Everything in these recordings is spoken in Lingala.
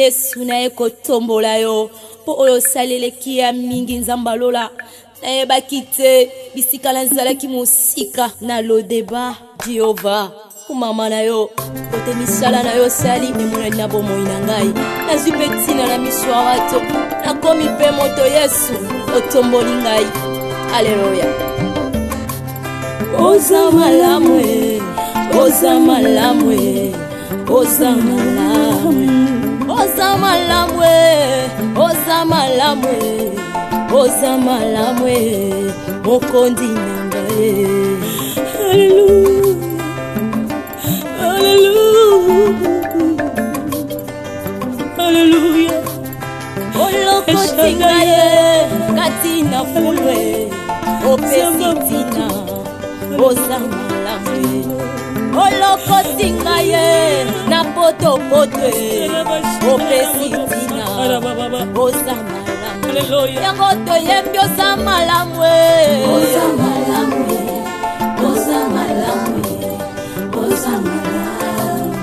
Yesu na eko tombola yo po oyo salele kia mingi nzambalola na bakite bisika na zalaki musika na lo deba Jehova kumama na yo kote misala na yo sali emona na bomoi na ngai nazwi petina na miswa wato nakomi pe moto Yesu otomboli ngai Alleluia. Oza malamwe, oza malamwe, oza malamwe, oza malamwe, oza malamwe, oza malamwe, mokondi nangae. Hallelujah, hallelujah, hallelujah. Oloko tingaye, katina fulwe, opesitina. Oza malamwe oloko tingaye na poto potwe opesitina oza malamwe yango toyembi oza malamwe oza malamwe oza malamwe oza malamwe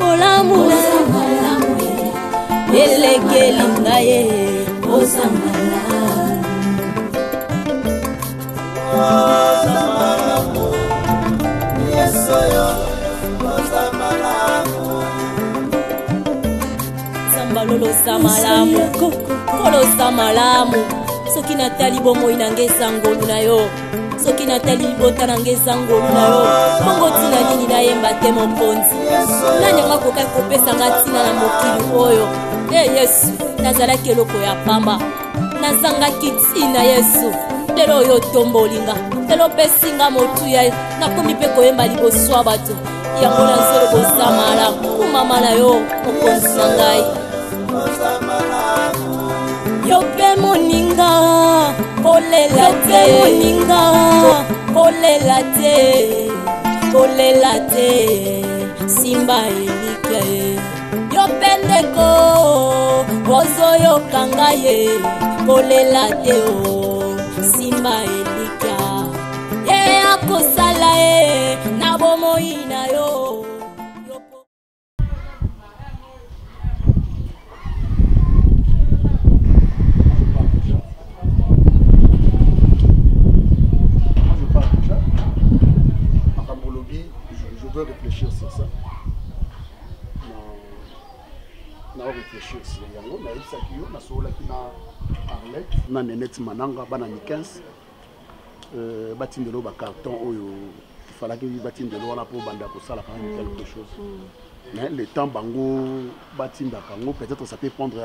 olamu oza malamwe elekeli ngaye oza malamwe oza malamu Yesu yo oza malamu sambalolo za malamu kolo za malamu soki natali bomoi na ngeza ngolu na yo soki natali libota na ngeza ngolu na yo bongo tina nini nayemba te mokonzi nanyanga kokai kopesa nga tina na mokili oyo Yesu nazalaki eloko ya pamba nazangaki tina Yesu lelo oyo tombolinga lelo pesinga motuya nakomi mpe koyemba liboso bato yango nazelo koza malamu kumama na yo mokonzi na ngai yo mpe moninga kolela te moninga kolela te kolela te simba elike yo mpe ndeko ozoyoka ngai kolela te o simba elika ye akosala e na bomoi na yo je veux réfléchir sur ça na réfléchir sur yango na isaki yo na solaki na Arlette na Nenette Mananga bana ni 15 batindelo ba carton oyo falaki batindelo wana po banda ko sala quand même quelque chose mais le temps bango batinda kango peut-être ça peut prendre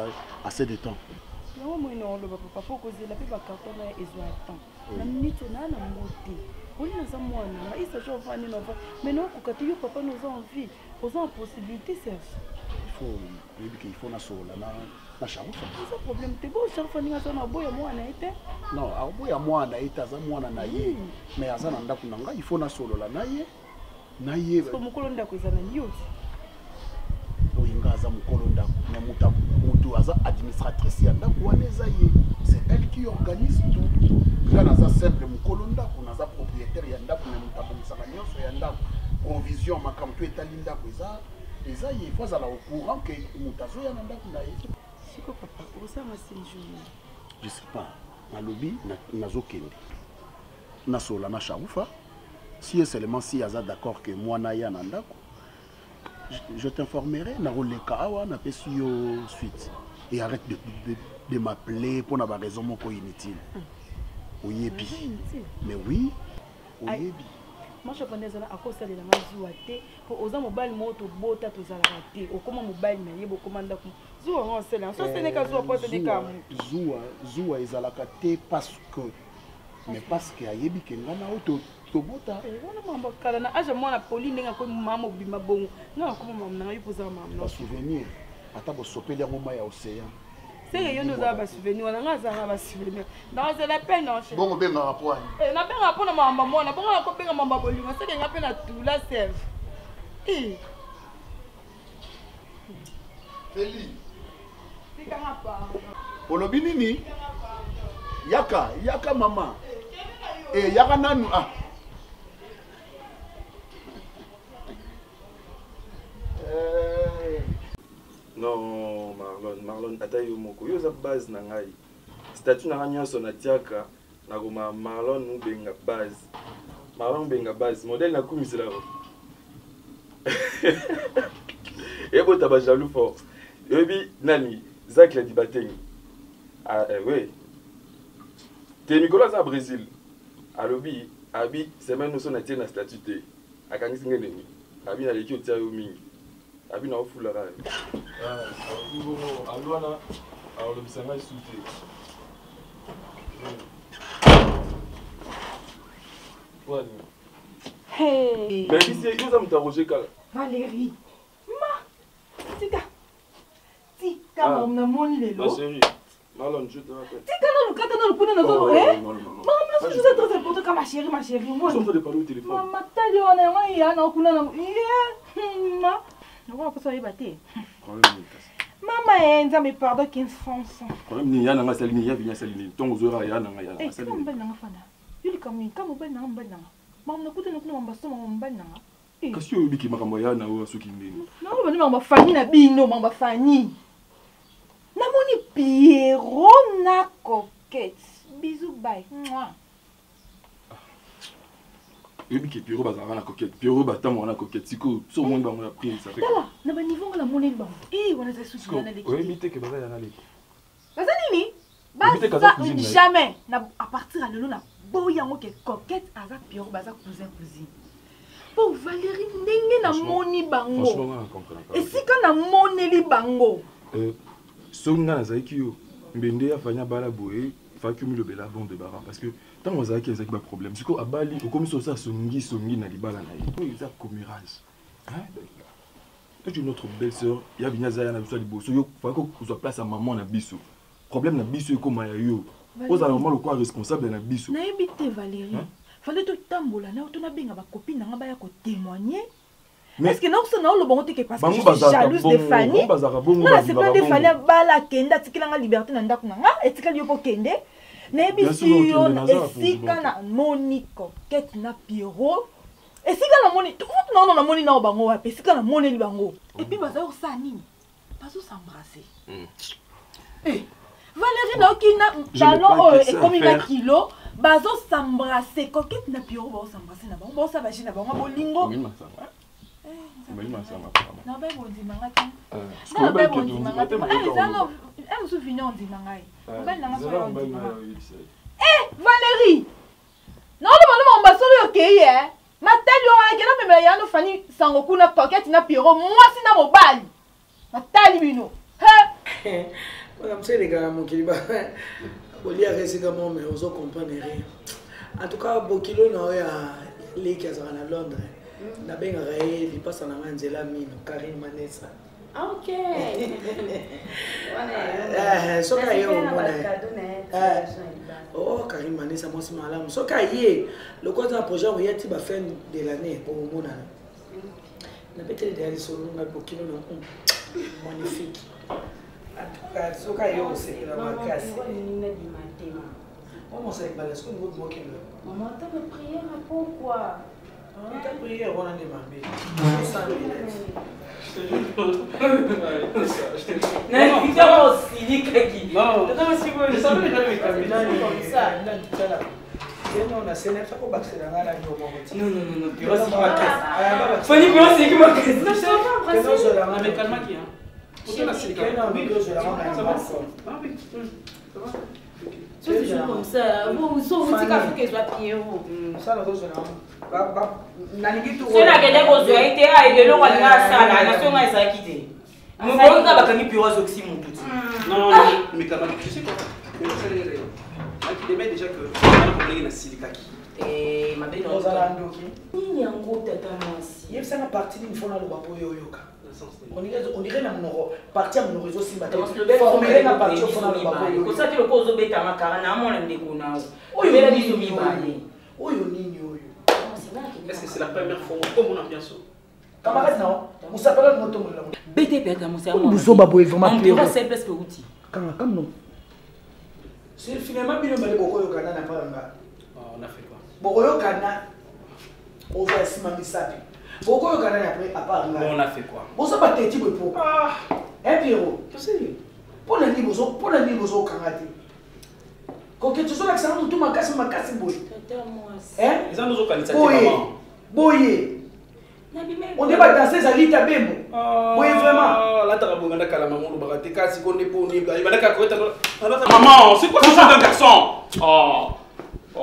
assez de temps non moi non le papa faut causer la pe ba carton na ezwa temps na minute na moti on a ça moi na isa jo vani no mais non ko kati yo papa nous a envie aux possibilité Serge il faut na sola na charufa c'est un problème te bo charufa ninga so na boya mwana ite non aboya mwana ite za mwana na ye mais azana ndaku nanga il faut na solola na ye so mukolo ndako ezana nyoti oyinga za mukolo ndako na mutu aza administratrice ya ndako waneza ye c'est elle qui organise tout kana za simple mukolo ndako na za propriétaire ya ndako na mutabu musanga nyonso ya ndako provision makamto etali ndako eza ye faut ala au courant que mutazo ya ndako na ye. Siko papa osama séjour je sais pas na lobby nazokende na sola na charufa si seulement si aza d'accord que moi na ya na ndako je t'informerai na roleka awa na pesi yo suite et arrête de m'appeler pour na ba raison moko inutile oyebi mais oui oyebi moi je connais ça à cause de la mazuate pour oza mobile moto bota to zala raté o koma mobile na yebo komanda ko zuwa ngo sela so sene ka zuwa pote de kam zuwa ezalaka te parce que mais parce que ayebi ke ngana auto to bota wana mamba kala na aja mwana poli ndenga ko mama bima bongo nga ko mama na yipoza mama na souvenir ata bo sopeli ngoma ya océan c'est que yo nous a ba souvenir wana nga za ba souvenir dans c'est la peine non bon benga rapport na benga pona mamba mwana bongo ko benga mamba bolinga c'est que nga pe na tula serve Feli tika hapa olobi nini yaka mama yaka nanu Non, Marlon, ata yo moko. Yo za base na ngai. Statut na nganya so na tiaka na goma Marlon nous benga base. Marlon benga base. Modèle na kumisela ro. Et bon taba jaloux fort. Yo bi nani Zach la di bateng. Ah oui. Te Nicolas à Brésil. Alobi, abi semaine nous so na tiena statut te. Akangi ngene ni. Abi na leki otia yo mingi. Abi na ofula ra. Alwana le bisanga souté. Hey. Mais ici ils ont m'interrogé kala. Valérie. Tika. Tika mon amon lelo. Ma chérie. Marlon, je te rappelle. Tika non lukata non lukuna na zo eh. Non. Maman, je suis très important comme ma chérie moi. Je suis en train de parler au téléphone. Maman, tali ona wa ya na kuna na. Ma. Non, pas ça y bater. Mama enza me pardon 15 francs. Problème ni yana ngasalini ya vinya salini. Tongo zora yana nga yana salini. Eh, mbana ngafana. Yuli kami kama mbana. Mama nakuta nakuna mambaso mama mbana. Kasi yo biki makambo yana o soki ndeni. Na bani mama fani na bino mama fani. Na moni Pierrot na coquette. Bisous bye. Moi. Yo biki Pierrot bazara na coquette. Pierrot batamo na coquette. Siko so monde ba mona pris ça fait. Dala, na ba niveau la moni ba. Wana za susu na l'équipe. Oui, mité que bazara na l'équipe. Bazani ni? Jamais. Na à partir à lelo na boya ngo ke coquette avec Pierrot baza cousin. Pour Valérie ndenge na moni bango. Franchement on comprend pas. Et si quand na moneli bango. Songa na zaiki yo. Mbende afanya bala boye, fa cumuler bela bon de bara parce que tant on zaiki ezaki ba problème. Siko abali okomi so ça songi na libala na ye. Oui, ça commérage. Hein? Toi tu notre belle-sœur, ya binya zaya na biso liboso yo, fa ko soit place à maman na biso. Problème na biso ko maya yo. Oza normalement quoi responsable na biso. Na ebité Valérie. Fallait tout tambola na to na benga ba copine nga ba ya ko témoigner. Est-ce que non ça non le bon que parce que je suis jalouse de Fanny. Non, c'est pas de Fanny bala kenda tikila nga liberté na ndako nga etika liyo ko kende. Na ebisi yo esika na Monico, Kate na Pierrot. Esika na Moni, tout non na Moni na bango wa esika na Moni li bango. Et puis baza o sa nini? Bazo s'embrasser. Eh Valérie na okina talon et comme na kilo. Bazo s'embrasser, coquette na Pierrot bazo s'embrasser na bango, bazo sa vagina bango bolingo. Na ba bondi mangaki. Na ba bondi mangaki. Zano, elle me souvient on dit mangai. Ba nanga so on dit mangai. Valérie. Non le mbaso yo keye eh. Matali on akela meme ya no fani sangoku na coquette na Pierrot, moi si na mobali. Matali bino. He. Madame c'est les gars mon kiliba. Bolia resika mo mais ozo comprendre rien. En tout cas Bokilo na ya les qui sont à Londres. Na benga rae li passa na manzela mino Karine Manessa. Ah OK. Soka yo mona. Oh Karine Manessa moi c'est malamu. Soka yé le quoi un projet on y a ti ba fin de l'année pour mona. Na peut-être derrière solo na Bokilo na magnifique. En tout cas soka yo c'est la macasse. Comment ça va est-ce que vous vous moquez là? Maman t'as de prière pourquoi? T'as prié on a demandé. Non, il t'a aussi dit que non. Non, si vous le savez jamais comme ça. Non, c'est n'est pas pour baxer dans la Non. Puis c'est pas Faut dire que c'est qui m'a cassé. Non, je pas. avec calma qui hein. C'est la silicone en micro, je la rends à ça. Ah oui. Ça va. C'est toujours comme ça. Vous dites qu'Afrique soit Pierrot. Ça la rose là. C'est la gueule de rose été à et de l'eau à la salle, la nation a ça quitté. Mon bon n'a pas mis Pierrot aussi mon tout. Non, mais quand même, tu sais quoi? Il met déjà que on a la silicaki. Et ma belle on a ndoki. Ni yango tata mwasi. Yeb ça na partie d'une fois na le bapo yoyoka. On dirait na monoro partie à mon réseau simba. Former na partie au fond na le bapo yoyoka. Ko ça ki le cause beta makara na mona ndeko na. Oyo bela biso mibale. Oyo nini oyo. Est-ce que c'est la première fois comme on a bien sûr? Camarade non. Vous s'appelle notre moto là. BT peta mon c'est moi. Vous bapo vraiment on peut c'est presque outil. Comme non. C'est finalement bien mal boko yokana na pas nga. On a fait quoi? Boko yokana. Oza sima misapi. Pourquoi le canal après à part là? On a fait quoi? Bon ça pas têti pour. Ah, Hein Pierrot? c'est Pour la niveau kangati. Quand tu sois là ça tout makasi boy. Hein? Ils ont nous organisé Boye. On débat danser ça lita bembo. Boye vraiment. Là t'as besoin de calmer mon baraté kasi qu'on est pour ni il va d'accord maman, c'est quoi ce genre de garçon? Oh.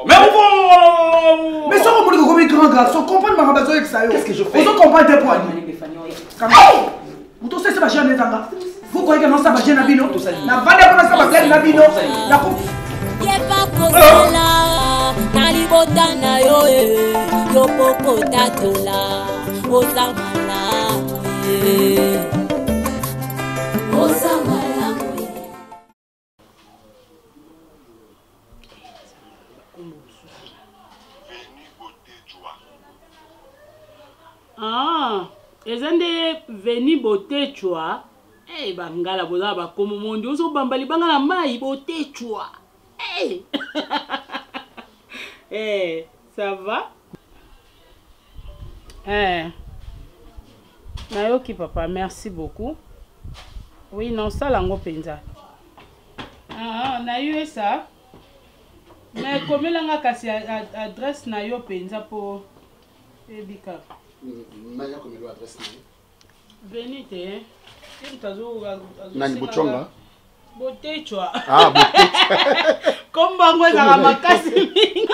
Mais on va. Mais ça on me dit comme grand garçon, comprendre ma besoin avec ça. Qu'est-ce que je fais? On comprend tes points. Vous tous ça va jamais tanga. Vous croyez que non ça va jamais nabino? Na vada pour ça va jamais nabino. Na Yepa kosala na libota na yo yo poko tatola ozamala Ah, eza nde veni botechwa. Eh bangala boza ba komo mondi ozo bambali bangala mai botechwa. Eh. Eh, ça va? Eh. Nayoki papa, merci beaucoup. Oui, non, ça lango penza. Ah, na eu ça. Mais comme langa kasi adresse na yo penza pour ebika. Naya comme l'adresse na. Venite. Nani Bochonga? Botechwa. Ah, Botechwa. Comment on a makasi mingi?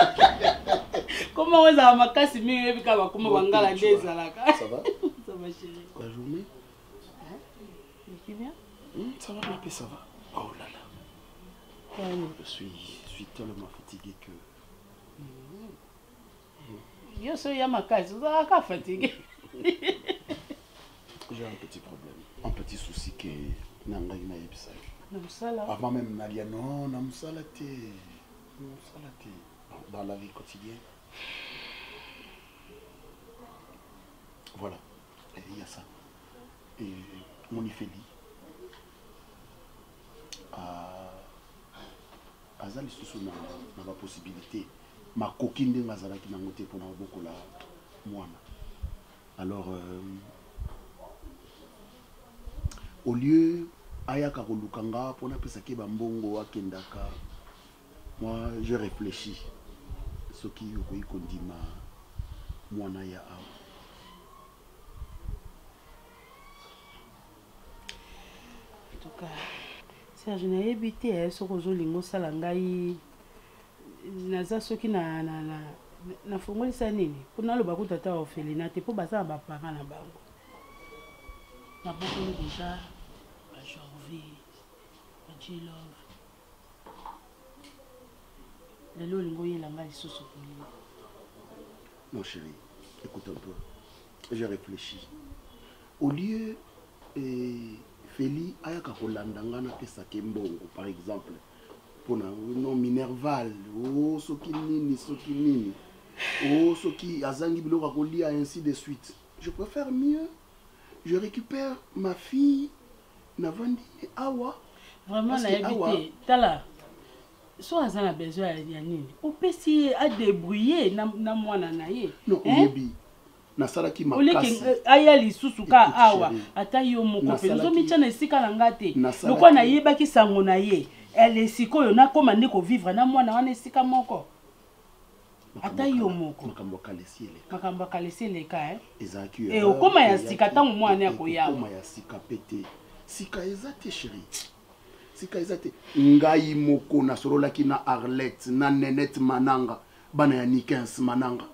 Comment on a makasi mingi ebika bakoma bangala dezalaka. Ça va? Ça va chérie. La journée? Qui vient? Ça va, mais ça va. Oh là là. Je suis tellement fatigué que... Yo so ya makasi, vous avez fatigué. J'ai un petit problème, un petit souci que nanga ina yebisa. Namsala. Avant même Nalia, non, namsala te. Dans la vie quotidienne. Voilà, il y a ça. Et mon ifeli. Azali susu na la possibilité. Ma coquine de Mazala qui n'a monté pour beaucoup la moine. Alors, au lieu ayaka kolukanga pour na pesaki bambongo akendaka, moi je réfléchis ce qui yokoyi kondima mwana ya awa. En tout cas, Serge na yebite so kozo lingo sala ngai naza soki na fongolisa nini pona lo bakuta ta orphelinat te po basa ba parents na bango. Na bokolo déjà ba Jorvi, ba Jilove. Lelo lingo yela ngai soso poli. Non chérie, écoute un peu. J'ai réfléchi. Au lieu Feli ayaka kolandanga na pesa kembongo par exemple pour non Minerval oh soki nini oh soki azangi biloko kolia ainsi de suite. Je préfère mieux. Je récupère ma fille Navandi awa. Vraiment na habité tala. So azana besoin ya nini? Opesi a débrouiller na mwana na ye. Non, oyebi. Nasalaki makasi. Aya lisusu ka awa ata yo moko pe zo mitia na esika na ngate. Lokwa na yebaki sango na ye. Elle sikoyo na koma ndiko vivre na mwana wana esika moko. Ata yo moko. Makambo kalesi leka Ezaki. Et okoma ya sika tango mwana ya koya. Okoma ya sika pete. Sika ezate chérie. Sika ezate. Ngai moko na sorolaki na Arlette na Nenette Mananga bana ya Nikens Mananga.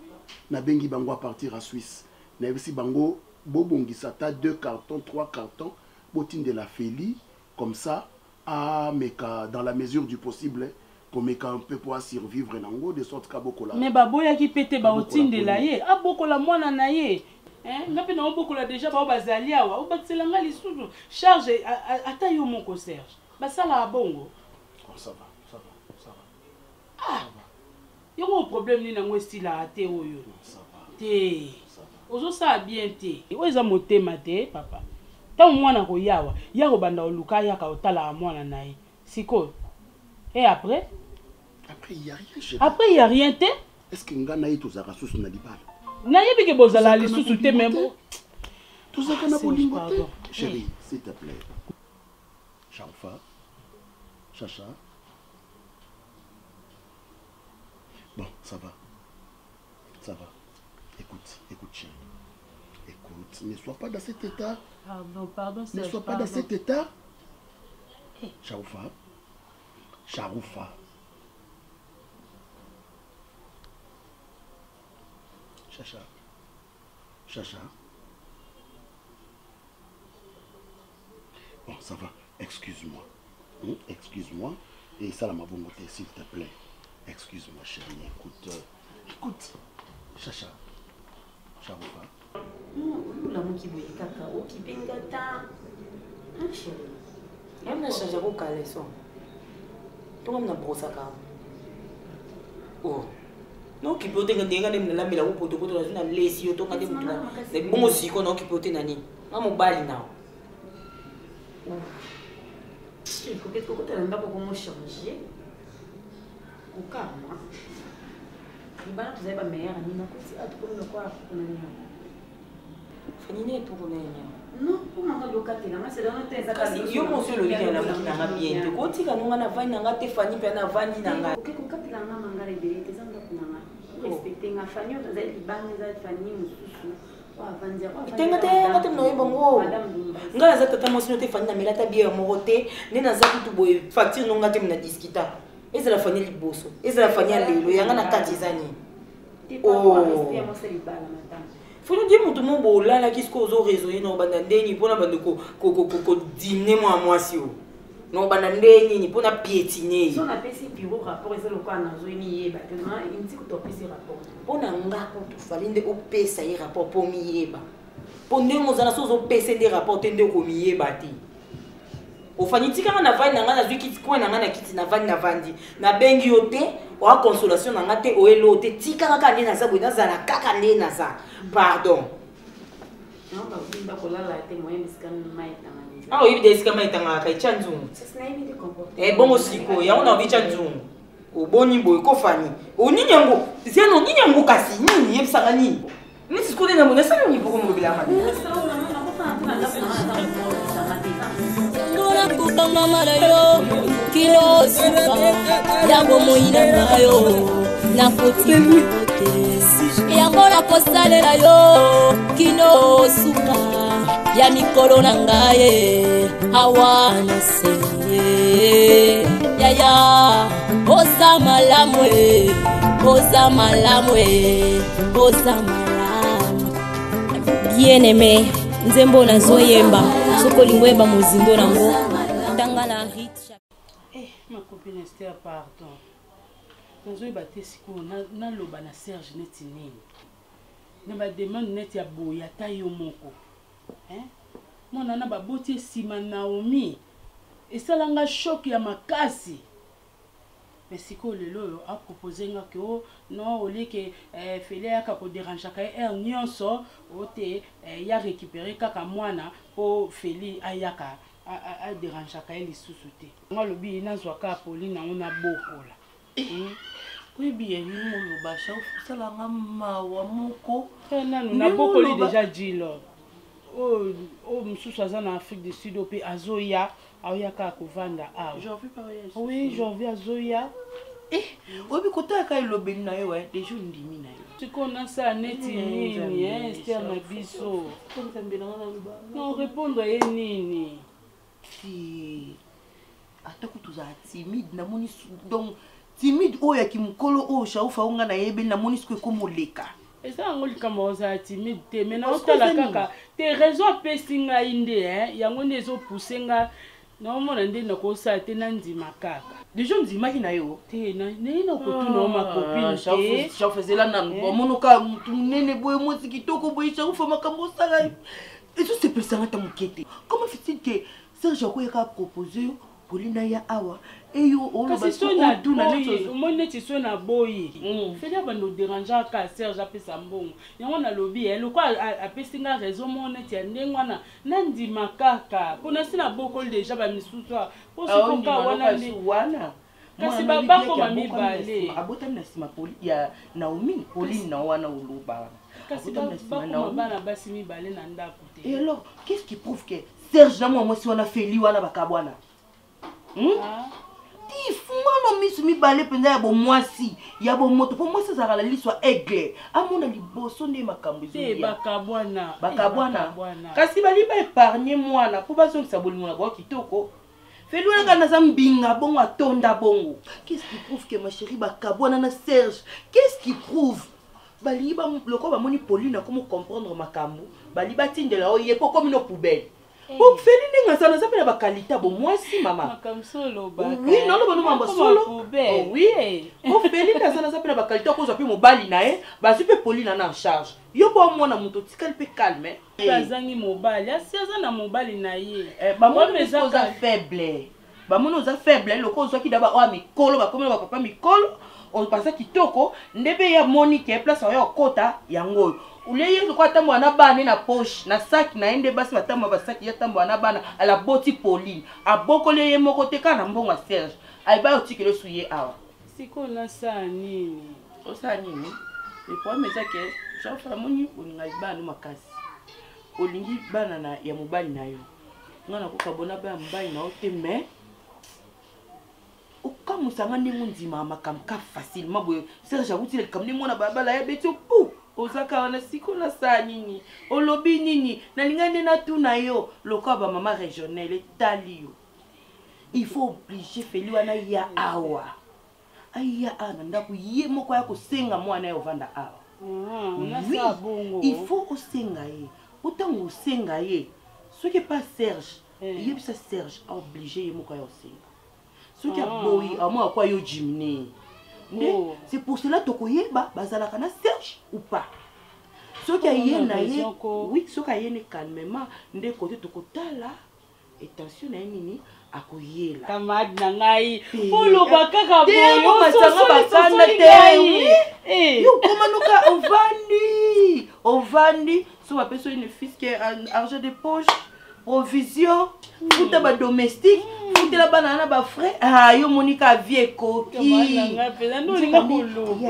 Na bengi bango à partir à Suisse. Na yebisi bango bobongisa ta 2 cartons, 3 cartons, botine de la Félie comme ça à meka dans la mesure du possible pour meka un peu pour survivre nango de sorte ka bokola. Mais baboya ki pété ba otine de la ye, a bokola mwana na ye. Hein, ngapi na bokola déjà ba bazali awa, o batsela nga lisusu. Charge ata yo moko Serge. Basala bongo. Oh ça va. Ah. Il y a un problème ni nango style à te oyo. Ça va. Te. Ozo sa bien te. Oza motema te papa. Tant mwana ko yawa, ya ko banda oluka ya ka otala mwana nae. Siko. Et après? Après il y a rien chérie. Après il y a rien te? Est-ce que ngana ito za rasusu na libala? nayebi ke bozala lisusu te même tout ça qu'on a bolingo te chérie s'il te plaît Charoufa Chacha bon ça va écoute chérie écoute ne sois pas dans cet état pardon ne sois pas dans cet état Charoufa Chacha bon ça va excuse-moi et ça la ma volonté s'il te plaît excuse-moi chérie écoute Chacha Charoufa la muki boye kaka okipenga ta chérie même na changer ko kaleso to ngam na brosaka oh no kipote ndenga dem na mela ko poto na lesi yo to ngade mutuna ne bongo siko no kipote nani ngamo bali na il faut que tu aies un peu comment changer au calme il va nous avoir meilleur ami na ko si atuko no kwa kuna ni fanine to kuna ni non pour manga lokate na c'est dans tes akasi yo monsieur le lien na mukina bien te ko tika nunga na vani na te fani pe na vani na nga ko kati la nga manga rebele te zanga kuna respecter nga fani yo za libanga za fani mususu tenga te no bongo nga za tata mo sino te fani na melata bière morote ne na za kutu boye facture no nga te na discuta eza la fani liboso eza la fani lelo yanga na kati zani oh faut nous dire mutu mo bola la kisko zo réseau no banda ndeni pona bande ko dîner moi si o no banda ndeni ni pona piétiner so na pesi bureau rapport eza lo kwa na zo ni yeba te na inti ko to pesi rapport pona nga ko to falinde o pesa yi rapport po mi yeba ponde mo zana so zo pesa de rapport te nde ko mi yeba te o fani tika na vani na nga na zwi kiti ko na nga na kiti na vani na vandi na bengi yo te o a consolation na nga te o elo te tika ka nde na za bo na za na kaka nde na za pardon non ba bimba ko la te moyen biskan mai ta mani ah oui des kama itanga ka chanzungu sasa na hivi de comporter bongo siko ya una bi chanzungu o boni boy ko fani o ninyango zeno ninyango kasi nini yebisanga nini ni sikole na mona sana ni boko mo bila mani ngora kubanga marayo kilo suka yango moina nayo na koti yango na kosalela yo kino suka ya mikolo na ngaye awana se yaya oza malamwe bien aimé nzembo na zoyemba sokolingo eba mozindo nango tangala richa ma copine Esther pardon nazoyeba te sikoyo naloba na Serge neti nini na bademande neti ya boye ata yo moko mwana na baboti esima Naomi esalanga shock ya makasi mais sikoyo lelo oyo apropose nga ke o non olike fele yaka koderangeaka ye nyonso o te ya récupérer kaka mwana po feli ayaka aderangeaka ye lisusu te nga lobi nazwaka Apoli nango na bokola oyebi yeli molobasha osalanga mawa moko nanu nabokoli déjà jilo o mosusu aza na Afrique du Sud mpe azoya aoyaka kovanda awa oui janvier azoya oyebi kotaka elobeli na yo deja ndimi na yo sikoyo nasala neti nini Esther na biso non répondre ye nini atako tozala timide namoni donc timide oyo ya kimokolo oyo Charoufa onga na yebe namoni siko ekomoleka eza yango likambo ozala timide te me naotala kaka te raison apesi ngai nde yango nde ezopuse nga naomona nde nakosala te nandima kaka deja ndimaki na yo te naye nakotuna o makopine te Charoufazela nanu bamonoka mutu munene boye mwasi kitoko boye Charoufa makambo osala ezosepesanga ta moke te comment fait-il que Serge akoyaka propose yo Polina ya awa eyo oloba so na duna neto omone ti so na boyi fela bando déranger ka Serge apesa mbongo yango na lobi eloko apesi nga raison mone ti ndengwana nandima kaka pona sina boko déjà ba misusu po so ka wana kasi babakoma mibale abotami na nsima ya Naomi Pauline na wana oloba kasi babakoma bana basi mibale na ndako te. Et alors qu'est-ce qui prouve que Serge na mwasi wana feli wana bakabwana ti fumano misu mibale penza ya bomwasi ya bomoto po mwasi azalaka na liswa aigle amona liboso nde makambo ezoya bakabwana kasi bali baépargne mwana po bazongisa bolingo na bao kitoko feli wana kaka naza mbinga bongo atonda bongo. Qu'est-ce qui prouve que ma chérie bakabwana na Serge? Qu'est-ce qui prouve bali ba loko bamoni Pauline akomo comprendre makambo bali batindela oye po komi no poubelle. Pour feli ndenge ça na ba qualité bo mwasi mama makambo solo ba oui non no mambo solo oui pour feli ndenge ça na ba qualité ko zo pe mobali na e ba supe Pauline na en charge yo bo mwana muto tikali pe calme bazangi mobali asiaza na mobali na ye ba mwana za faible ba mwana za faible loko zo ki daba o mikolo ba komela ba papa mikolo on passa kitoko ndebe ya Monique place ya kota yango uleye kwa tambo na bana na poche na sac na ende basi batambo ba sac ya tambo na bana ala boti Pauline abokole ye moko te kana mbongo Serge aiba otikele suye awa siko na sa nini o sa nini le problème c'est que Jean Framoni oninga bana makasi olingi bana na ya mobali na yo ngana ko kabona ba mbai na ote mais okamu sanga ndingu ndima makamka facilement boyo Serge abuti le kamne mona babala ya beto pou ozaka wana siko na sa nini olobi nini nalingane na tuna yo loka ba mama régionale tali yo il faut obliger feli wana ya awa aya ana ndaku ye moko ya kosenga mwana yo vanda awa oui il faut osenga ye otango osenga ye soki pas Serge yebisa Serge a obligé ye moko ya osenga soki aboyi amwa kwa yo jimine. C'est pour cela que Tokoyeba bazalaka na Serge ou pas. Ce qui a yé oui, ce qui a yé calmement ndé côté tokotala attention na nini akoyela. Kamad na ngai polo bakaka boyo masanga bakana te. Yo komanuka ovandi so ba peso une fils qui argent de poche provision tout ba domestique la banana ba frère yo monika vie koki il y a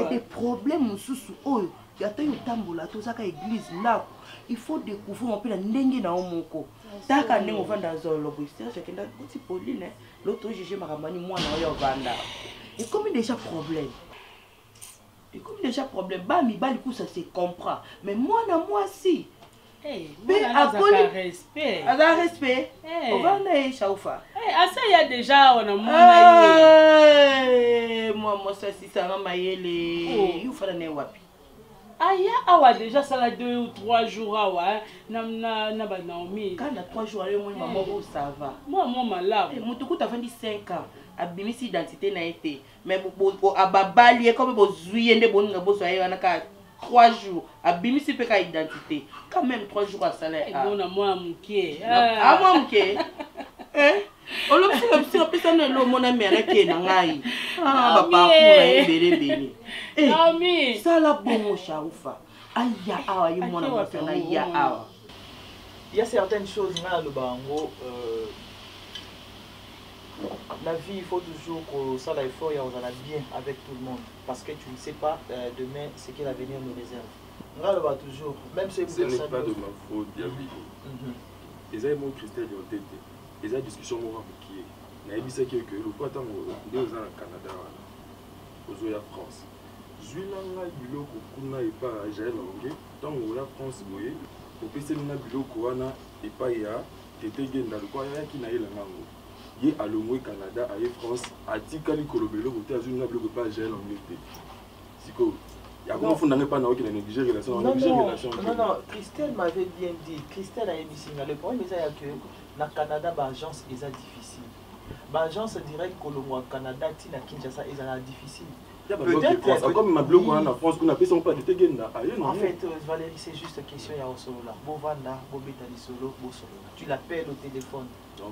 des problèmes sous oyo yata yo tambola to saka église là il faut découvrir un peu la ndenge na omoko taka ndenge vanda zolo boister chakenda petit Pauline l'autre juge makamani moi na yo vanda et comme déjà problème ba mi bali ku ça se comprend mais moi na moi si mais à respect. À respect. On va aller Chaufa. Ça y a déjà on a moi ça si ça va maïele. Il faut aller wapi. Aya awa déjà ça la 2 ou 3 jours awa na ba Naomi. Quand na 3 jours aller moi maman ça va. Moi malade. Mutuku ta 25 ans. Abimisi identité na été. Mais bo ababali comme bo zuye nde boninga bo so ayo na ka 3 jours à bimisi peka identité quand même 3 jours à salaire bon à moi muké moi muké on le petit personne le mon ami na ke na ngai papa pour bele Naomi ça la bon Chaufa aya awa yo mona mosana ya awa il y a certaines choses na le bango la vie, il faut toujours que ça l'effort et on en a bien avec tout le monde. Parce que tu ne sais pas demain ce que l'avenir nous réserve. On va toujours, même si ce n'est pas de ma faute, Diaby. Les amis, mon Christelle, ils ont été. Les amis, discussion, moi, qui est. Il y a dit que le poids, on est au Canada, aux Oya France. Je suis là, il y a un peu de Jaël Longuet. Tant que la France, vous voyez, au PC, il y a un peu de pas il y a qui était dans le coin, qui n'a eu la langue. Il y a le Canada, il y a France, à Tikali Kolobelo, il y a un peu de pas Jaël Longuet. C'est quoi? Il y a un peu de pas qui a négligé la relation. Non, Christelle m'avait bien dit. Christelle a dit le problème c'est que dans le Canada, l'agence est difficile. L'agence directe Colombo Canada, Tina Kinshasa, est difficile. Peut-être comme ma blog en France, qu'on appelle son pas de Tegenda. En fait, Valérie, c'est juste question il y a un solo là. Bovanda, Bobeta di solo, Bosolo. Tu l'appelles au téléphone. Au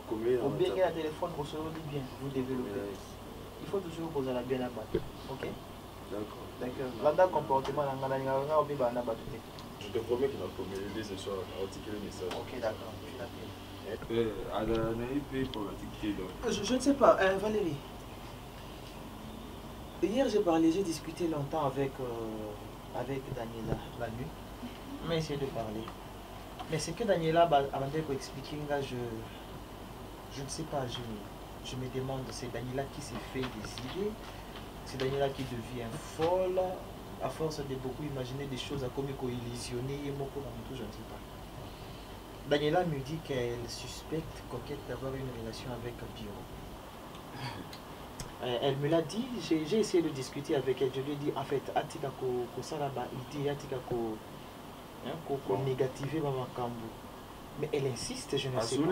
bien il y a un téléphone, Bosolo dit bien, vous développez. Il faut toujours poser la bien là-bas. Ok? D'accord. Vanda comportement, je te promets qu'il va communiquer ce soir, articuler le message. Ok, d'accord. Je l'appelle. À la naïve pour l'articuler. Je ne sais pas, Valérie. Hier, j'ai discuté longtemps avec Daniela la nuit. On a essayé de parler. Mais c'est que Daniela, avant de expliquer, je ne sais pas, je me demande, c'est Daniela qui s'est fait des idées, c'est Daniela qui devient folle, à force de beaucoup imaginer des choses à comme illusionner, je ne sais pas. Daniela me dit qu'elle suspecte Coquette d'avoir une relation avec Pierrot. Elle me l'a dit, j'ai essayé de discuter avec elle, je lui ai dit en fait, Atika ko salaba idée, Atika ko négativer ma cambo. Mais elle insiste, je ne sais pas.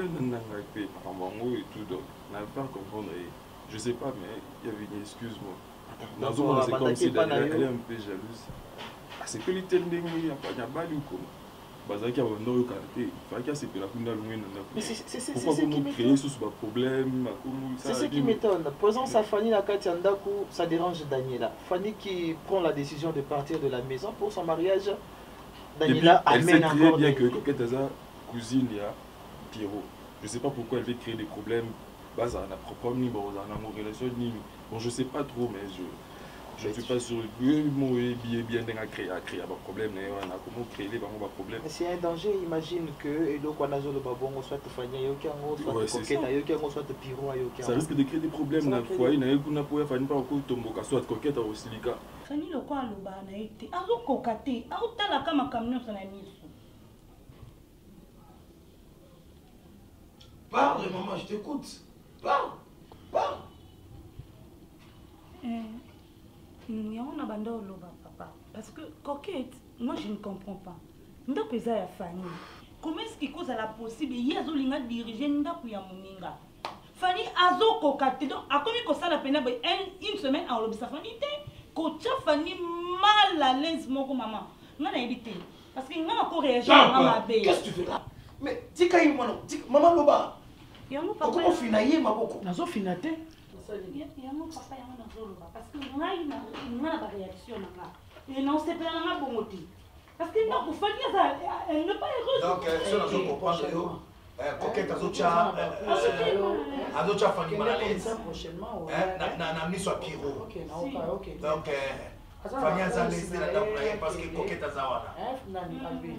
Je sais pas, mais il y avait une excuse, moi. C'est comme si elle est un peu jalouse. C'est que l'Italie n'y a pas de balle ou quoi. Mais c'est ce qui m'étonne. Posant sa Fanny la Katiandaku, ça dérange Daniela. Fanny qui prend la décision de partir de la maison pour son mariage. Daniela amène encore. Elle sait bien que Coquette est sa cousine, il y a Pierrot. Je ne sais pas pourquoi elle veut créer des problèmes. Bon, je ne sais pas trop, mais je ne suis pas sûr. Bien créer un problème. Comment créer des problèmes. C'est un danger, imagine que soit Fanny, soit Coquette, soit Pierrot. Ça risque de créer des problèmes dans le foyer. Soit Coquette ou Silica. Fanny, le quoi, le bas, n'a été. Azo Coquette, Azo la cam camion, ça n'a mis. Parle, maman, je t'écoute. Parle. On a bandé au loba, papa. Parce que Coquette, moi je ne comprends pas. Nda pesa ya Fanny. Comment est-ce qu'il cause à la possible? Il y a Zolinga dirigé Nda Puya Moninga. Fanny Azo Coquette. Donc, à combien que ça la peine une semaine en lobby, ça Fanny Kocha Fanny mal à l'aise, mon maman. On a évité. Parce qu'il n'a encore réagi à ma belle. Qu'est-ce que tu fais là? Mais tika yi maman loba. Comment finailler ma beaucoup? Nazo finate. Yango papa yango nazo loba parce que ngai na ba réaction na. Et non c'est pas na bongoti. Parce que non pour Fanny elle ne pas heureuse. Donc ça nazo comprendre yo. Coquette azocha azocha Fanny malaise. Prochainement. Na miso à Pierrot. OK. Donc Fanny a laissé la dame parce que Coquette azawana. Nani abi.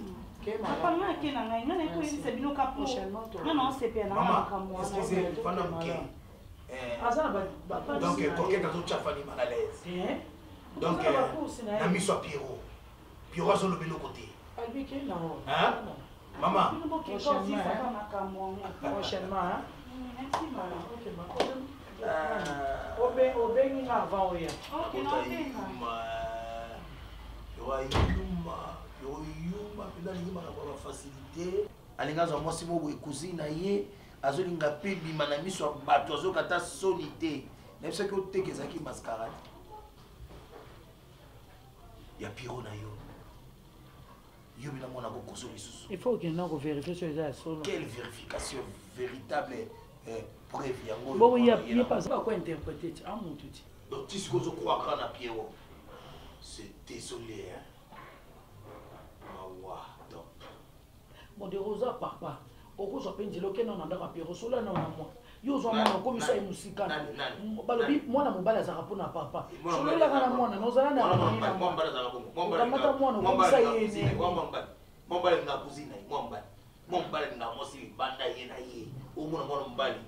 Papa na ke na ngai na ko yisa bino kapo. Non c'est pas na kamwa. Excusez, Fanny amke. Donc Coquette azocha Fanny mal à l'aise. Donc na miso à Pierrot. Pierrot a le belo côté. Hein? Maman. Prochainement, hein? Merci, maman. Ok, ma problème. Avant, oui. Ok, non, facilité. Alinga za mwasi mo cousine na ye azolinga pe bima na miso bato azokata solité. Na bisa ke otekeza ki mascarade. Ya Pierrot na yo. Yo bina mona ko kosoli susu. Il faut que nous vérifier sur les solo. Quelle vérification véritable preuve yango. Bon, il y a pas ça quoi interpréter à mon tout. Donc tu sais que je crois quand na Pierrot. C'est désolé. Bon, de Rosa, papa. Au cours de ce que nous avons fait, nous avons moi. Yo zo mwana ko bisa musika. Balobi mwana mobala za rapona papa. Solo la kana mwana nozala na mwana. Mwana za rapona. Mwana mwana ko bisa yene. Mwana na kuzina, mwana na mosi banda yena ye. O mwana mbali.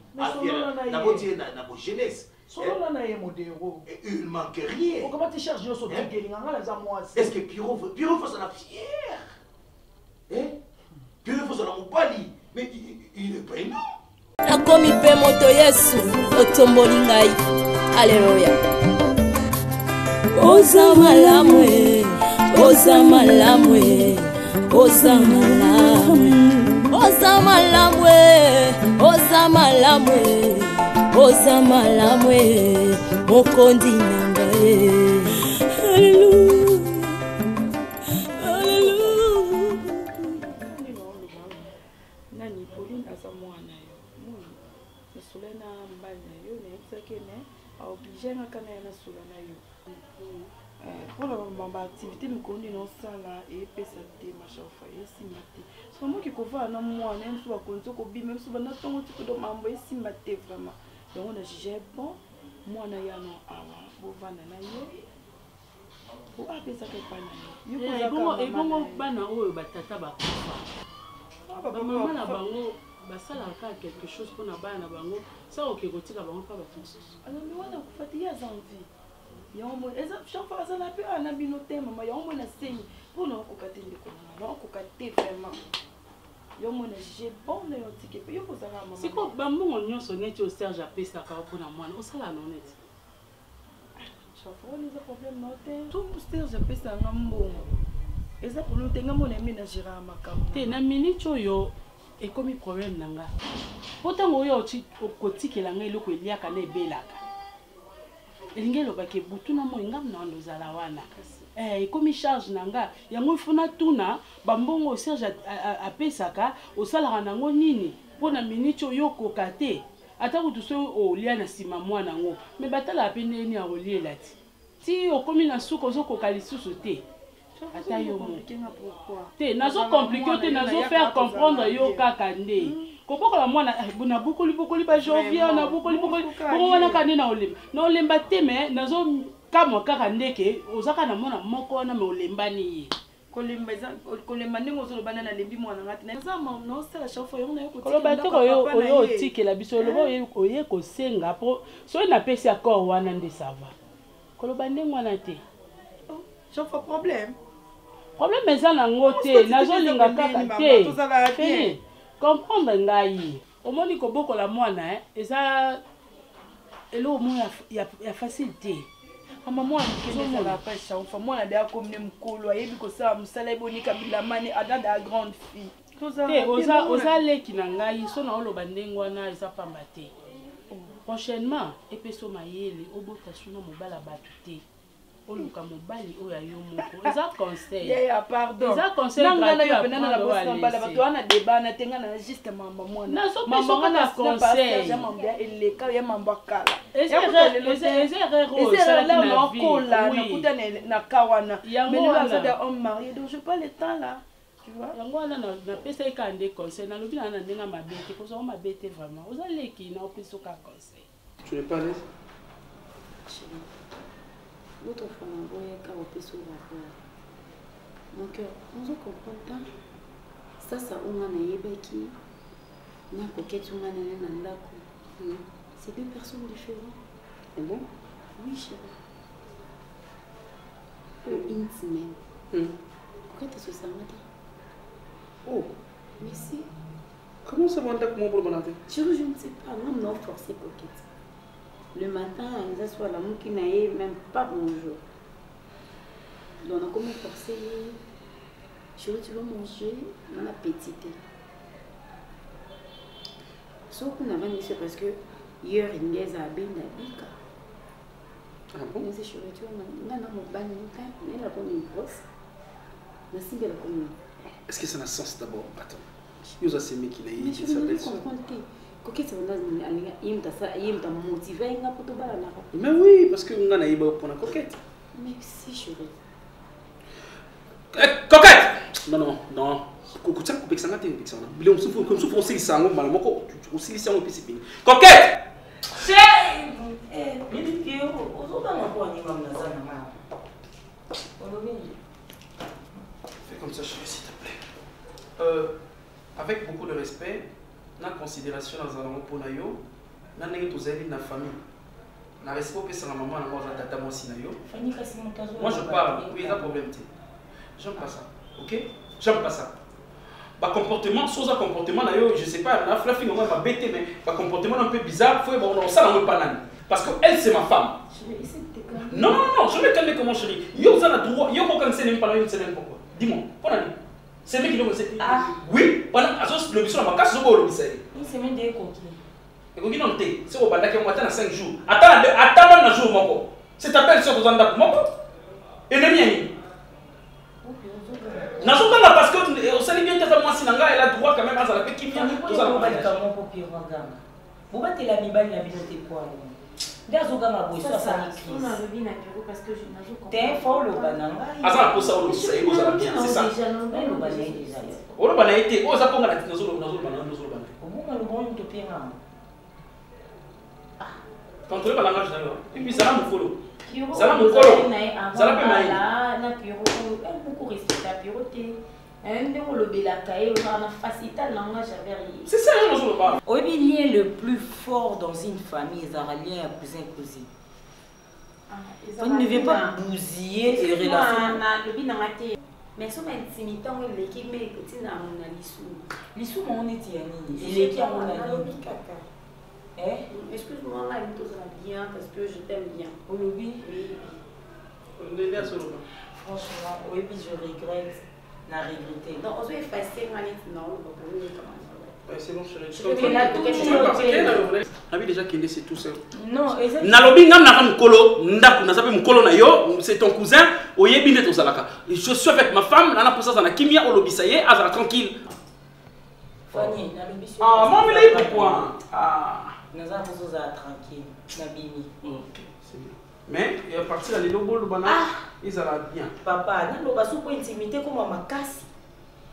Na botie na bo jeunesse. Solo na ye modero. Il manque rien. O comment tu charges yo so tekelinga ngala za moi. Est-ce que Pierrot fait ça la fière? Hein? Pierrot fait ça la mobali, mais il est pas énorme. Nakomi pe moto Yesu otomboli ngai. Alleluia. Oza malamwe, oza malamwe, oza malamwe, oza malamwe, oza malamwe, oza malamwe, mokondi nangae. Alleluia. Pour l'activité, nous connaissons ça là et PST, machin, et simate. C'est vraiment qu'il faut voir un mois, même si on compte au même si on a tant de mambo et simate vraiment. Donc on a jugé bon, mwana yano awa bovanda na ye po apesaka epai na ye ebongo bana oyo batata bakufa bamama na bango basalaka quelque chose mpona bana na bango sa oke kotika bango mpa bato mosusu alongi wana akufa te ye aza envie yango mona eza chaque fois azala mpe ana bino te mama yango mona senyi mpona okoka te ndeko mama yango okoka te vraiment yo mona j'ai bon na yo tike pe yo kozala mama siko bambongo nyonso neti o Serge apesaka mpona mwana osala no neti chafo eza problème na te tout Serge apesanga mbongo eza problème te nga mona eménagera makambo te na minute oyo ekomi problème na nga po ntango oyo okotikela nga eloko eliaka na ebelaka elingi elobaki butu na moi nga mna wanda ozala wana ekomi charge na nga yango ifuna tuna bambongo Serge apesaka osalaka nango nini mpona minute oyo okoka te ata kutu so olia na nsima mwana yango me batalaka mpe ndeni ya koliela ti okomi na suka ozokoka lisusu te ata yo mo te nazo compliqué te nazo faire comprendre yo kaka nde kobokola mwana na bukoli ba janvier na bukoli bongo wana kande na olemba te me nazo kamwa kaka ndeke ozaka na mwana moko wana me olembani ye kolemba ndenge ozolobana na lembi mwana ngati naza naosala chaque fois yango na yo koloba te oyo otikela biso oloba oye kosenga po soki napesi accord wana nde sava koloba ndenge wana te chaque fois problème eza nango te nazolinga kaka te comprendre ngai omoni kobokola mwana eza eloko mo ya facile te mama mwana ezala pa chaque mwana de akomne mkolo ayebi kosala mosala ebonika bilamani adada a grande fille oza leki na ngai so na oloba ndenge wana eza pamba te prochainement epeso mayele obota suna mobala bato te oluka mobali oyo ayo moko eza conseil eza conseil gratuit apena bato wana débat na tenga na juste mama mwana mama na conseil jamambia eleka ya mambo akala eza na kola na kuta na kawana mais nous avons des hommes mariés donc je pas le temps là tu vois yango wana na pesa ekande conseil na lobi na ndenga mabete ko so mabete vraiment oza leki na opeso ka conseil tu n'es pas à l'aise Votre femme a car au peso mon cœur, on se comprend. Ça on a yebeki. Na coquette on a nandako. C'est deux personnes différentes. Ah bon? Oui, chérie. Intime. Pourquoi tu se sens mal? Oh. Mais si. Comment ça va comment pour le matin? Je ne sais pas, non, non, forcé coquette. Le matin, ils assoient la mouki naïe, même pas bonjour. Donc, on a comme forcé. Chérie, tu veux manger? On a petit. Sauf qu'on a venu, c'est parce que hier, il y a un bien d'habika. Ah bon? Mais c'est chérie, tu vois, on a un ban, on a une brosse. On a si belle comme est-ce que ça a un sens d'abord? Attends. Il y a ces mecs qui l'ont dit, ça veut dire. Mais oui, parce que on a eu pour la coquette. Mais si, chérie. Coquette! Non, non, non. Coquette! Fais comme ça, chérie, s'il te plaît. Avec beaucoup de respect, na considération dans un pour nayo, na nengi tozali na famille. Na respect pour sa maman na moi tata moi si nayo. Moi je parle, oui, il y a un problème. J'aime pas ça. OK? J'aime pas ça. Bah comportement, sans un comportement nayo, je sais pas, la fille moi m'a bêté mais pas comportement un peu bizarre, faut on ça dans le panane parce que elle c'est ma femme. Non non non, je vais calmer comment chérie. Yo ça na droit, yo aucun c'est même pas une semaine pourquoi? Dis-moi, pourquoi? C'est lui qui nous dit. Oui, pendant le mission à ma casse, je vais le dire. Une semaine de coquille. Et vous dites non, c'est au bandaki on attend 5 jours. Attends un jour mon. C'est ta belle sœur aux andaks mon. Et le mien. N'a pas parce que on sait bien que moi si nanga elle a droit quand même à la petite qui vient. Tout ça. Vous battez la mibali la bibliothèque quoi. D'azoga ma boy ça ça. On a revu na bureau parce que je n'ai pas. T'es fort le bananga. Asa pour ça on sait vous allez bien, c'est ça. Le bananga déjà. On va na été, on za ponga na nazo banana. Au moins le bon une topie nga. contrôler par langage d'ailleurs. Et puis ça là mon follow. Ça là mon follow. Ça là peut m'aider. Na Piro, beaucoup respecter Piro té. C'est ça, je ne pas. Le lien le plus fort dans une famille, c'est le lien cousin-cousin. On ne veut pas bousiller les relations. Mais si on a intimité, on est l'équipe, mais on a l'issue. On est l'équipe, on a excuse-moi, là, il me bien parce que je t'aime bien. Oui. On est là sur le banc. Franchement, oui, je regrette. N'a regretté. Non, on se fait effacer, non, c'est bon, chérie. Tu déjà qu'il est, c'est tout seul. Non, Nalobi, c'est ton cousin, je suis avec ma femme, là, pour ça, ça n'a kimia, au lobby, ça y est, elle tranquille. Fanny, ah, moi, mais là, pourquoi? Ah, nous avons tranquille, Nabini. Ok, c'est bien. Mais, il y a parti là, les lobos, le banana, ils allaient bien. Papa, nous avons pas intimité comme ma casse.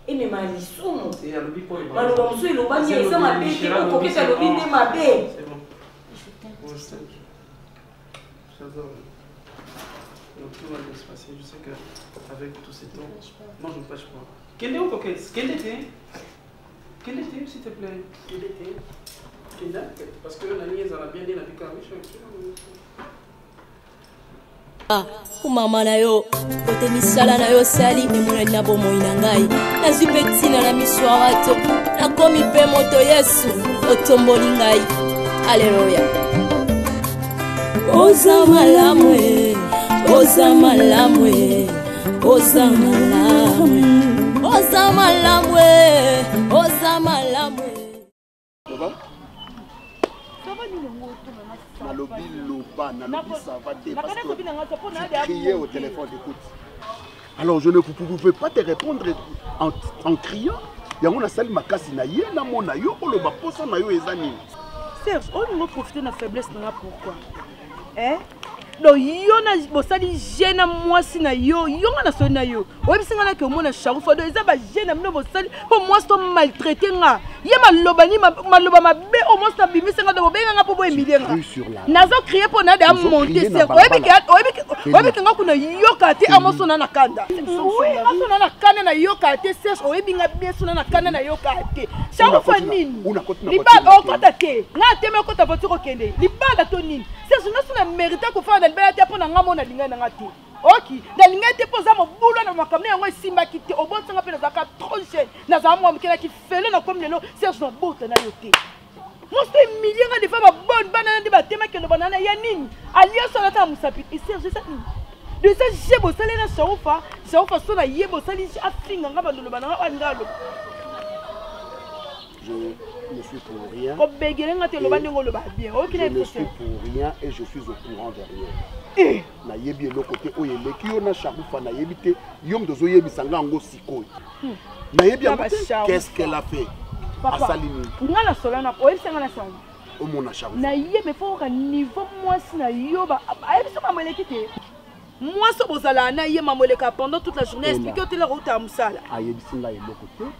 Et mais ma lisson. C'est à l'obi pour le banana. Nous avons le banana, ça m'a fait que pour que ça le binde ma bête. C'est bon. J'adore. Donc tout va bien se passer. Je sais qu'avec tout ces temps, moi je ne pêche pas. Quel est au coquette? Quel était, s'il te plaît? Quel était? Parce que la nièce, elle a bien dit la déclaration. Mama na yo kote misala na yo sali emona na bomoi na ngai nazwi mpe ntina na miso ya bato nakomi mpe moto Yesu otomboli ngai. Aleluya. Oza malamu oza malamu oza malamu oza malamu oza malamu. Nalobi loba, nalobi ça va dé parce que tu criais au téléphone, écoute. Alors je ne pouvais pas te répondre en criant. Yango na sali makasi na ye na mona yo o loba posa na yo ezani. Serge, on va profiter de la faiblesse na pourquoi? Hein? Donc yo na bosali jeune mwasi na yo na so na yo oyebisinga na ke omona Sharufa do eza ba jeune mno bosali po mwasi to maltraité nga ye maloba mabe o mwasi na bimisenga do bobenga nga po bo emilenga nazo crier po na de monter ser oyebi nga kuna yoka te amoso na kanda oui amoso na kanda na yoka te Serge oyebi nga bien so na kanda na yoka te Sharufa nini libala okota te nga teme okota voiture okende libala to nini Serge nga so na mérite ko fa na te pour nga mona linga na ngati oki na linga te poza mo bulo na makamne yango simba kite obotanga pe na zaka trop jeune na za mo mkela ki fele na comme lelo Serge na bota na yote mo se millions de femmes bonne banana de batema ke no banana ya nini alias na ta musapi et Serge ça de ça j'ai bossé na Sharufa so na yebo sali afinga nga bandolo banana ngalo je ne suis pour rien. Je ne suis pour rien et je suis au courant de rien. Na yebi le côté où il est qui on a Sharufa na yebi te yom dozo yebi sanga ngo sikoy. Na yebi qu'est-ce qu'elle a fait? Papa, nga na solana o yebi sanga na sanga. O mona Sharufa. Na yebi faut ka niveau mwasi na yoba ayebi so mameleki te. Moi so bozala na ye mamoleka pendant toute la journée expliquer au télé route à musala. Ayebi singa le côté,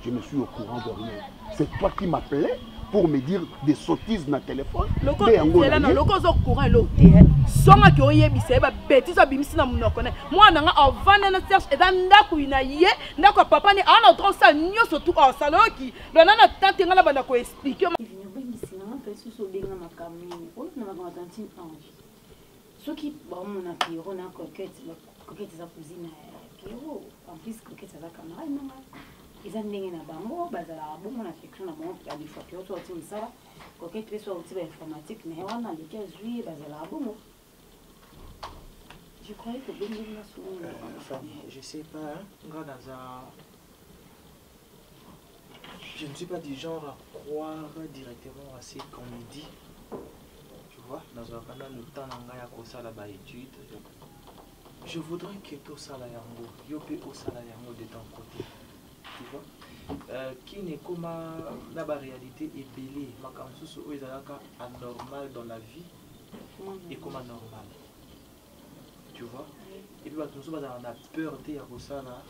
je ne suis au courant de rien. C'est toi qui m'appelais pour me dire des sottises dans le téléphone. C'est là, le cause au courant, l'autre. Songa qui oye bise, ba bêtise abimisi na munoko ne. Moi nanga avant na Serge et dans ndaku ina ye, ndaku papa ni ana trop ça nyo surtout au salon qui. Dona na tante ngala bana ko expliquer. Ceux qui bon mon apéro na coquette za cuisine apéro en plus coquette za camarade non. Ils ont des bango, bazala bon on a fait na bon ya fois que tu as ça coquette peut sortir informatique mais on a les 15 juillet bazala bon. Je croyais que ben na sous je sais pas je ne suis pas du genre à croire directement à ce qu'on me dit. Tu vois, dans un canal le temps nanga ya ko sala ba étude. Je voudrais que tout ça la yango, yo pe au sala yango de ton côté. Tu vois, qui n'est comme la réalité est belée, ma kamsusu o ezalaka anormal dans la vie et comme anormal. Tu vois, et puis bato so bazala na peur te ya ko sala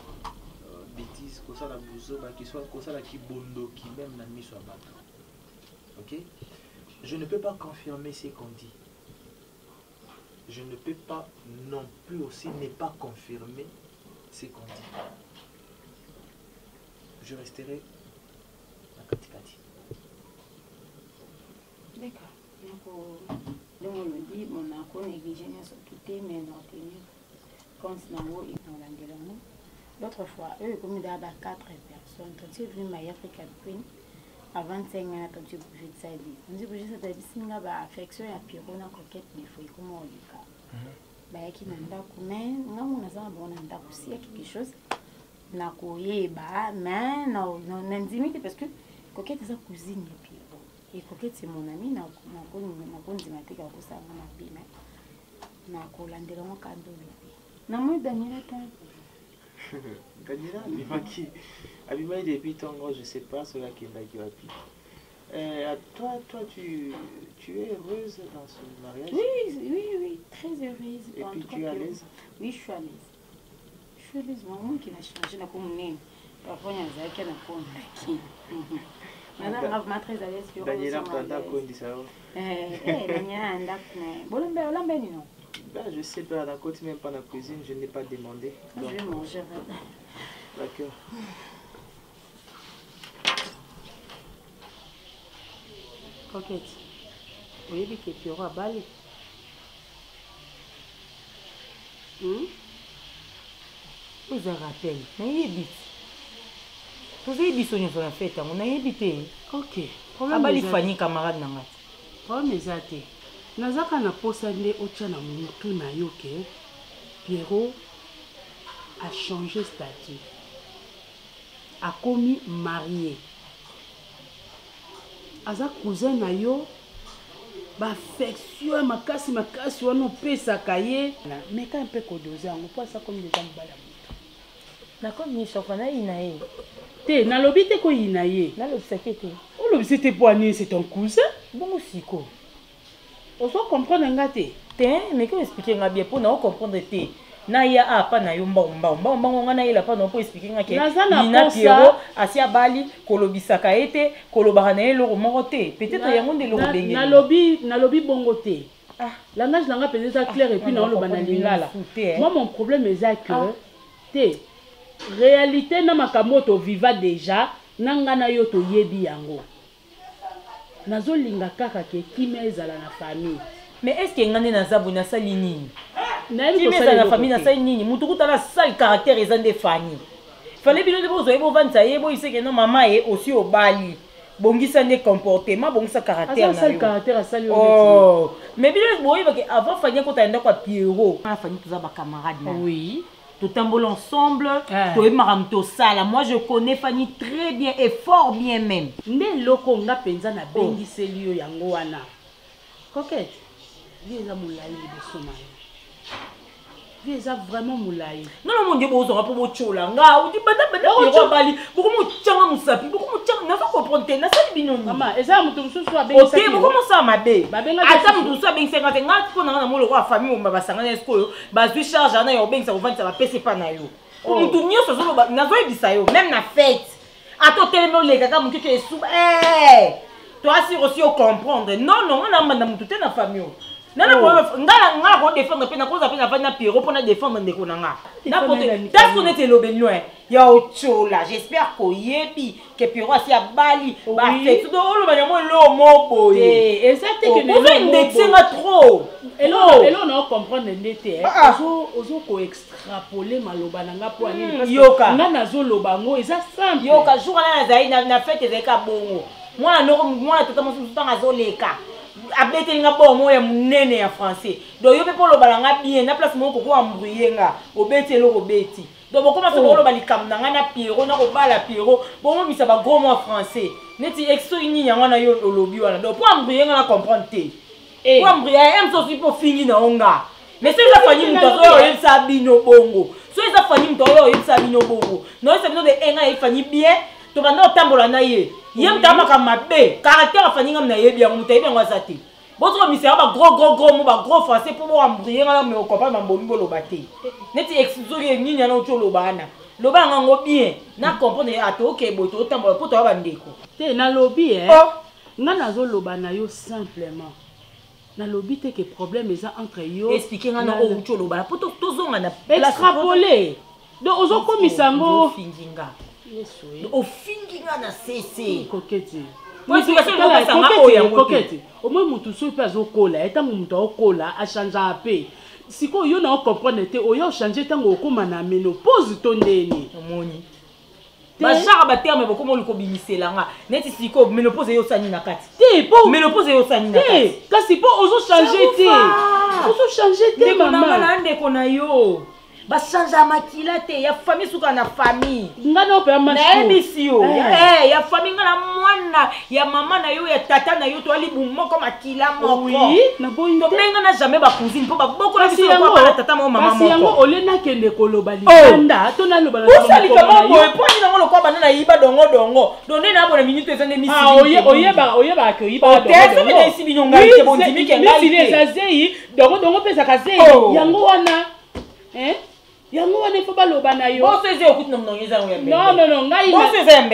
bêtise, ko sala buzo ba qui soit ko sala ki bondo qui même na miso bato. OK? Je ne peux pas confirmer ce qu'on dit. je ne peux pas non plus aussi ne pas confirmer ce qu'on dit. Je resterai à Katikati. D'accord. Donc on me dit, mon accord négligé n'a s'occuper, mais non tenir compte dans l'eau et dans l'anglais. L'autre fois, eux, comme il y a 4 personnes, quand tu es venu à African Queen, à 25 ans, quand tu es bougé de ça, on dit que c'est un signe d'affection et à pire, on a coquette, mais il faut y comment on y va. Bah, il y a quelque chose. Na koyeba mais non intimité parce que coquette sa cousine et puis et coquette c'est mon ami na konzimate ka ko sanga na bina na ko landela mo kando lobi na mo Daniela ta Daniela Abima depuis tant je sais pas cela qui va qui toi tu es heureuse dans ce mariage? Oui, très heureuse. Et puis tu es à l'aise? Oui, je suis à l'aise. Je suis à l'aise, maman qui n'a changé la commune. Parfois, il y a un qui a Madame, je suis très à l'aise. Daniela, Prada, Kondi, ça va? Daniela, non? Je sais pas, la côte, même pas dans la cuisine, je n'ai pas demandé. Je vais manger. D'accord. Coquette, oui, mais que tu auras balé. Vous en rappelez, n'ayez vous avez dit son enfant fait, on a évité. Ok. Abali Fanny camarade nanga. Problème ezate. Nazaka na posande otia na mutu na yoke. Pierrot a changé statut. A commis marié. Aza cousin na yo ba affection makasi wana opesaka ye mais quand un peu kodoza ngo po ça comme des gens bala mutu. Na comme ni chofana ina ye. Te nalobi te ko ina ye. Nalobisaki te. Olobisaki te po ani c'est ton cousin. Bon siko. On soit comprendre ngate. Te mais que expliquer nga bien pour na comprendre te. Na ya apa na yo mbomba nga na ila pa no po expliquer nga ke ina Pierrot asia bali kolobisaka ete kolobaka na eloko moko te peut-être yango nde eloko bengeli nalobi bongo te langage nanga peut-être clair et puis na oloba na lingala moi mon problème est que te réalité na makambo to viva déjà nanga na yo to yebi yango nazolinga kaka ke kimia ezala na famille. Mais est-ce que ngane na zabu na sali nini? Qui met dans la famille na sali nini? Mutuku tala sale caractère ezan de famille. Fallait bien de bozo ebo vanta ebo ise que non maman est aussi au bali. Bongisa ne comportement bongisa caractère na yo. Caractère sali. Oh, mais bien boy parce que avant Fanny quand enda kwa Pierrot, na Fanny tous ba camarades là. Oui. Tout tambol ensemble, to e maram to sala. Moi je connais Fanny très bien et fort bien même. Ne loko nga penza na bengi selio yango wana. Coquette. Vie est moulaï de sommeil. Vie est vraiment moulaï. Non, mon Dieu, vous aurez pas votre chola. Nga, vous dites, bali. Beaucoup de changa musapi. Beaucoup de changa. N'a pas compris. N'a pas dit non. Maman, et ça, vous tous soit bien. Ok, beaucoup de ça, ma bé. Attends, vous tous soit bien 50. Nga, pour nous, on a le roi famille, on va s'engager escolo. Basu charge, on a eu bien ça, on va ça va passer pas na yo. Pour nous tout mieux, ça solo. N'a pas dit ça yo. Même na fête. Attends, tellement les gars, mon Dieu, tu es sous. Toi, si aussi on comprendre. Non, non, on a madame tout est na famille. Nana ngala ko défendre pe na ko za pe na va na Pierrot pour na défendre ndeko nanga. Na pote tas ko nete lo benyo ya ochola. J'espère ko yebi que Pierrot si a bali ba fait tout lo ba nyamo lo mo boye. Et ça te que ne veut indexer nga trop. Et là on comprendre ndete ozo ko extrapoler maloba nanga po ani yoka nga nazo loba ngo eza simple. Yoka jour na zai na fête ezeka bongo. Moi totalement sous temps azoleka. Abete nga bo mo ya munene ya français donc yo pe polo balanga bien na place mo ko embrouiller nga obeti lo ko beti donc boko ma solo balikam na nga na Pierrot na ko bala Pierrot bon mo misa ba gros mo français neti exo ni yanga na yo olobi wana donc pour embrouiller nga na comprendre te pour embrouiller aime so pour finir na onga mais c'est la famille mto yo il sa bino bongo so esa famille mto yo il sa bino bongo non c'est bino de enga il famille bien to banda tambola na ye yem tama ka mabe caractère Fanny ngam na ye bien mutaye bien ngazate boto misère ba gros mo ba gros français pour mo embrouiller nga me comprendre mambo ngolo baté neti exizori nini na otolo bana loba ngango bien na comprendre ato OK boto tambola pour to ba ndeko te na lobby nga nazo loba na yo simplement nalobi te que problème eza entre yo expliquer nga na outi oloba po tozonga na extrapoler donc ozokomisa ngo ofingi nga na sese koketi koketi omoi mutu soki mpe azokola etango mutu aokola achangeaka mpe sikoyo yo na ocomprendre te oyo ochange ntango okóma na ménopause to ndeni omoni bajara baterme bokoma oliko bimiselanga neti siko ménopause eyosani na kati te po ménopause eyosani na kati kasi mpo ozochange te ozochange te mama na ndeko na yo bachange makila te ya famille suka na famille nga na ope nayebisi yo ya famille nga na mwana ya mama na yo ya tata na yo toali bumoko makila moko tobenga na jamais bacousine mpo baboko na biso na tata moko mama moko kasi yango ole nakende koloba libanda to naloba osalikama boye mpo ani nango lokwa banda na yiba dongo donde na abona minute eza nde misi oyeba ke oyiba dongo esi bino ngai te bondimike ngai te eza zeyi dongo pesaka zeyi yango wana yango wana ifo baloba na yo non ngai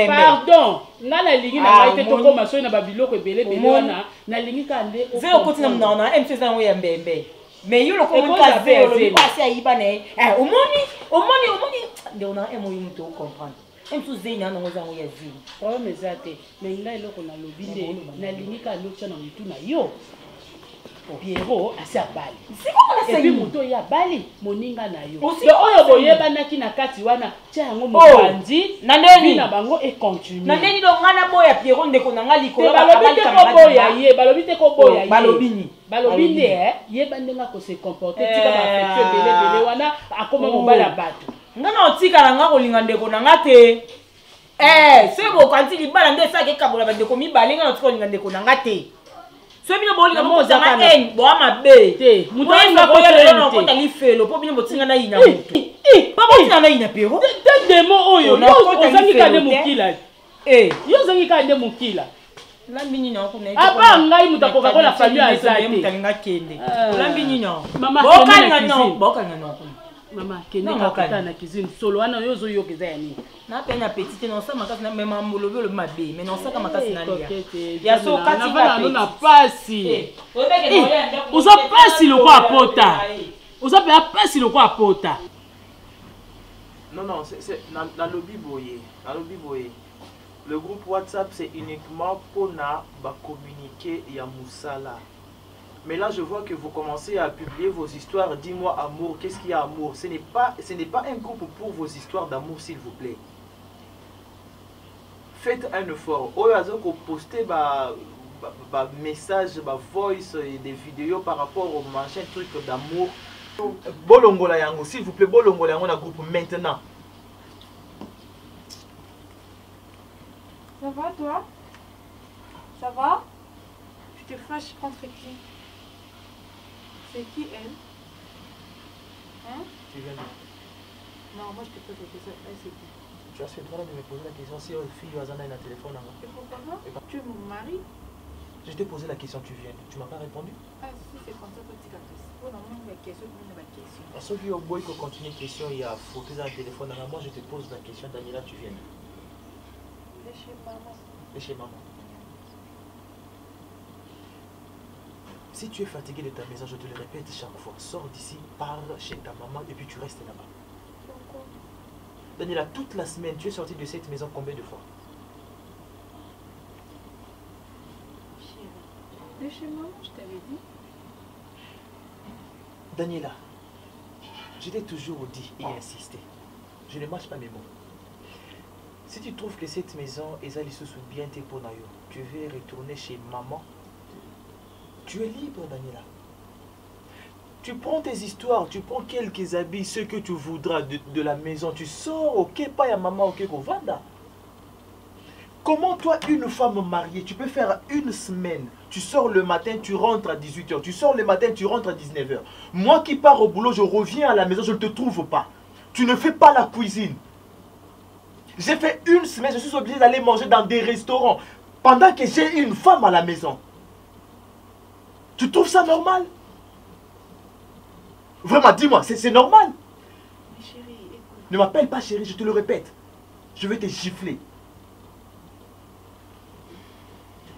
pardon nga nalingi na ngai te tokóma soki na babiloko ebele wana nalingi ka nde okoti na mnona emseza yango ya mbembe mais yo lokoasi ayiba na ye omoni nde ona emoyi mutu ocomprendre emsu zei na nango eza yango ya zili problème eza te mais ngai eloko nalobi nde nalingi ka nde na mutu na yo Pierrot asi abali epi moto oyo abali moninga na yo oyo boyebanaki na kati wana tia yango mopanzi na bango econtinue na ndeni donga na boya Pierrot ndeko na nga likolo balobi te koboya ye balobi nde yeba ndenge akose comporte tika baaffectue ebele wana akoma mobala bato nga na otikala nga kolinga ndeko na nga te soki bokanti libala nde esaka ekabola bandeko mibale nga na otika kolinga ndeko na nga te so bino bolinga mokozanga eni boa mabe te mutoyinakota lifelo mpo bino botinga na ina mutu mpo botinga na ina Pierrot te demo oyo ozangi ka nde mokila yo ozangi ka nde mokila olambi nini aba ngai mutu akoka kola famille aza te mutalinga kende olambi nini bokalinga noko mama kende kakota na cuisine solo wana yo ozoyoka eza ya nini napena petit te nosa makasi na mema molobi olobi mabe mais nosaka makasi na lia ya so kati na pasi uza pasi loko apota uza pe pasi loko apota non c'est na lobby boye le groupe WhatsApp c'est uniquement pour na ba communiquer ya musala. Mais là, je vois que vous commencez à publier vos histoires. Dis-moi amour, qu'est-ce qu'il y a amour? Ce n'est pas un groupe pour vos histoires d'amour, s'il vous plaît. Faites un effort. Au hasard, vous postez message, voice et des vidéos par rapport au machin truc d'amour. Bolongola yango, s'il vous plaît, bolongola yango na groupe maintenant. Ça va toi? Ça va? Tu te fâches contre qui? C'est qui elle? Hein? Tu viens de... Non, moi je te pose la question. Elle c'est qui? Tu as ce droit de me poser la question si une fille ou un a téléphone. Et pourquoi pas? Tu es mon mari? Je t'ai posé la question, tu viens. Tu m'as pas répondu? Ah si c'est comme ça que tu captes. Oh non, il y a question, il y a question. Parce que au boy qu'on continue une question, il y a photo dans le téléphone. Moi je te pose la question, Daniela, tu viens. C'est chez maman. C'est chez maman. Si tu es fatigué de ta maison, je te le répète chaque fois, sors d'ici, pars chez ta maman et puis tu restes là-bas. Pourquoi? Daniela, toute la semaine, tu es sorti de cette maison combien de fois? De chez maman, je t'avais dit. Daniela, je t'ai toujours dit et insisté. Je ne mâche pas mes mots. Si tu trouves que cette maison est allée sous bien tes ponayo, tu veux retourner chez maman. Tu es libre, Daniela. Tu prends tes histoires, tu prends quelques habits, ce que tu voudras de la maison. Tu sors, ok, pas à maman, ok, Vanda. Comment toi, une femme mariée, tu peux faire une semaine. Tu sors le matin, tu rentres à 18h. Tu sors le matin, tu rentres à 19h. Moi qui pars au boulot, je reviens à la maison, je ne te trouve pas. Tu ne fais pas la cuisine. J'ai fait une semaine, je suis obligé d'aller manger dans des restaurants pendant que j'ai une femme à la maison. Tu trouves ça normal? Vraiment, dis-moi, c'est normal? Mais chérie, écoute. Ne m'appelle pas chérie, je te le répète. Je vais te gifler.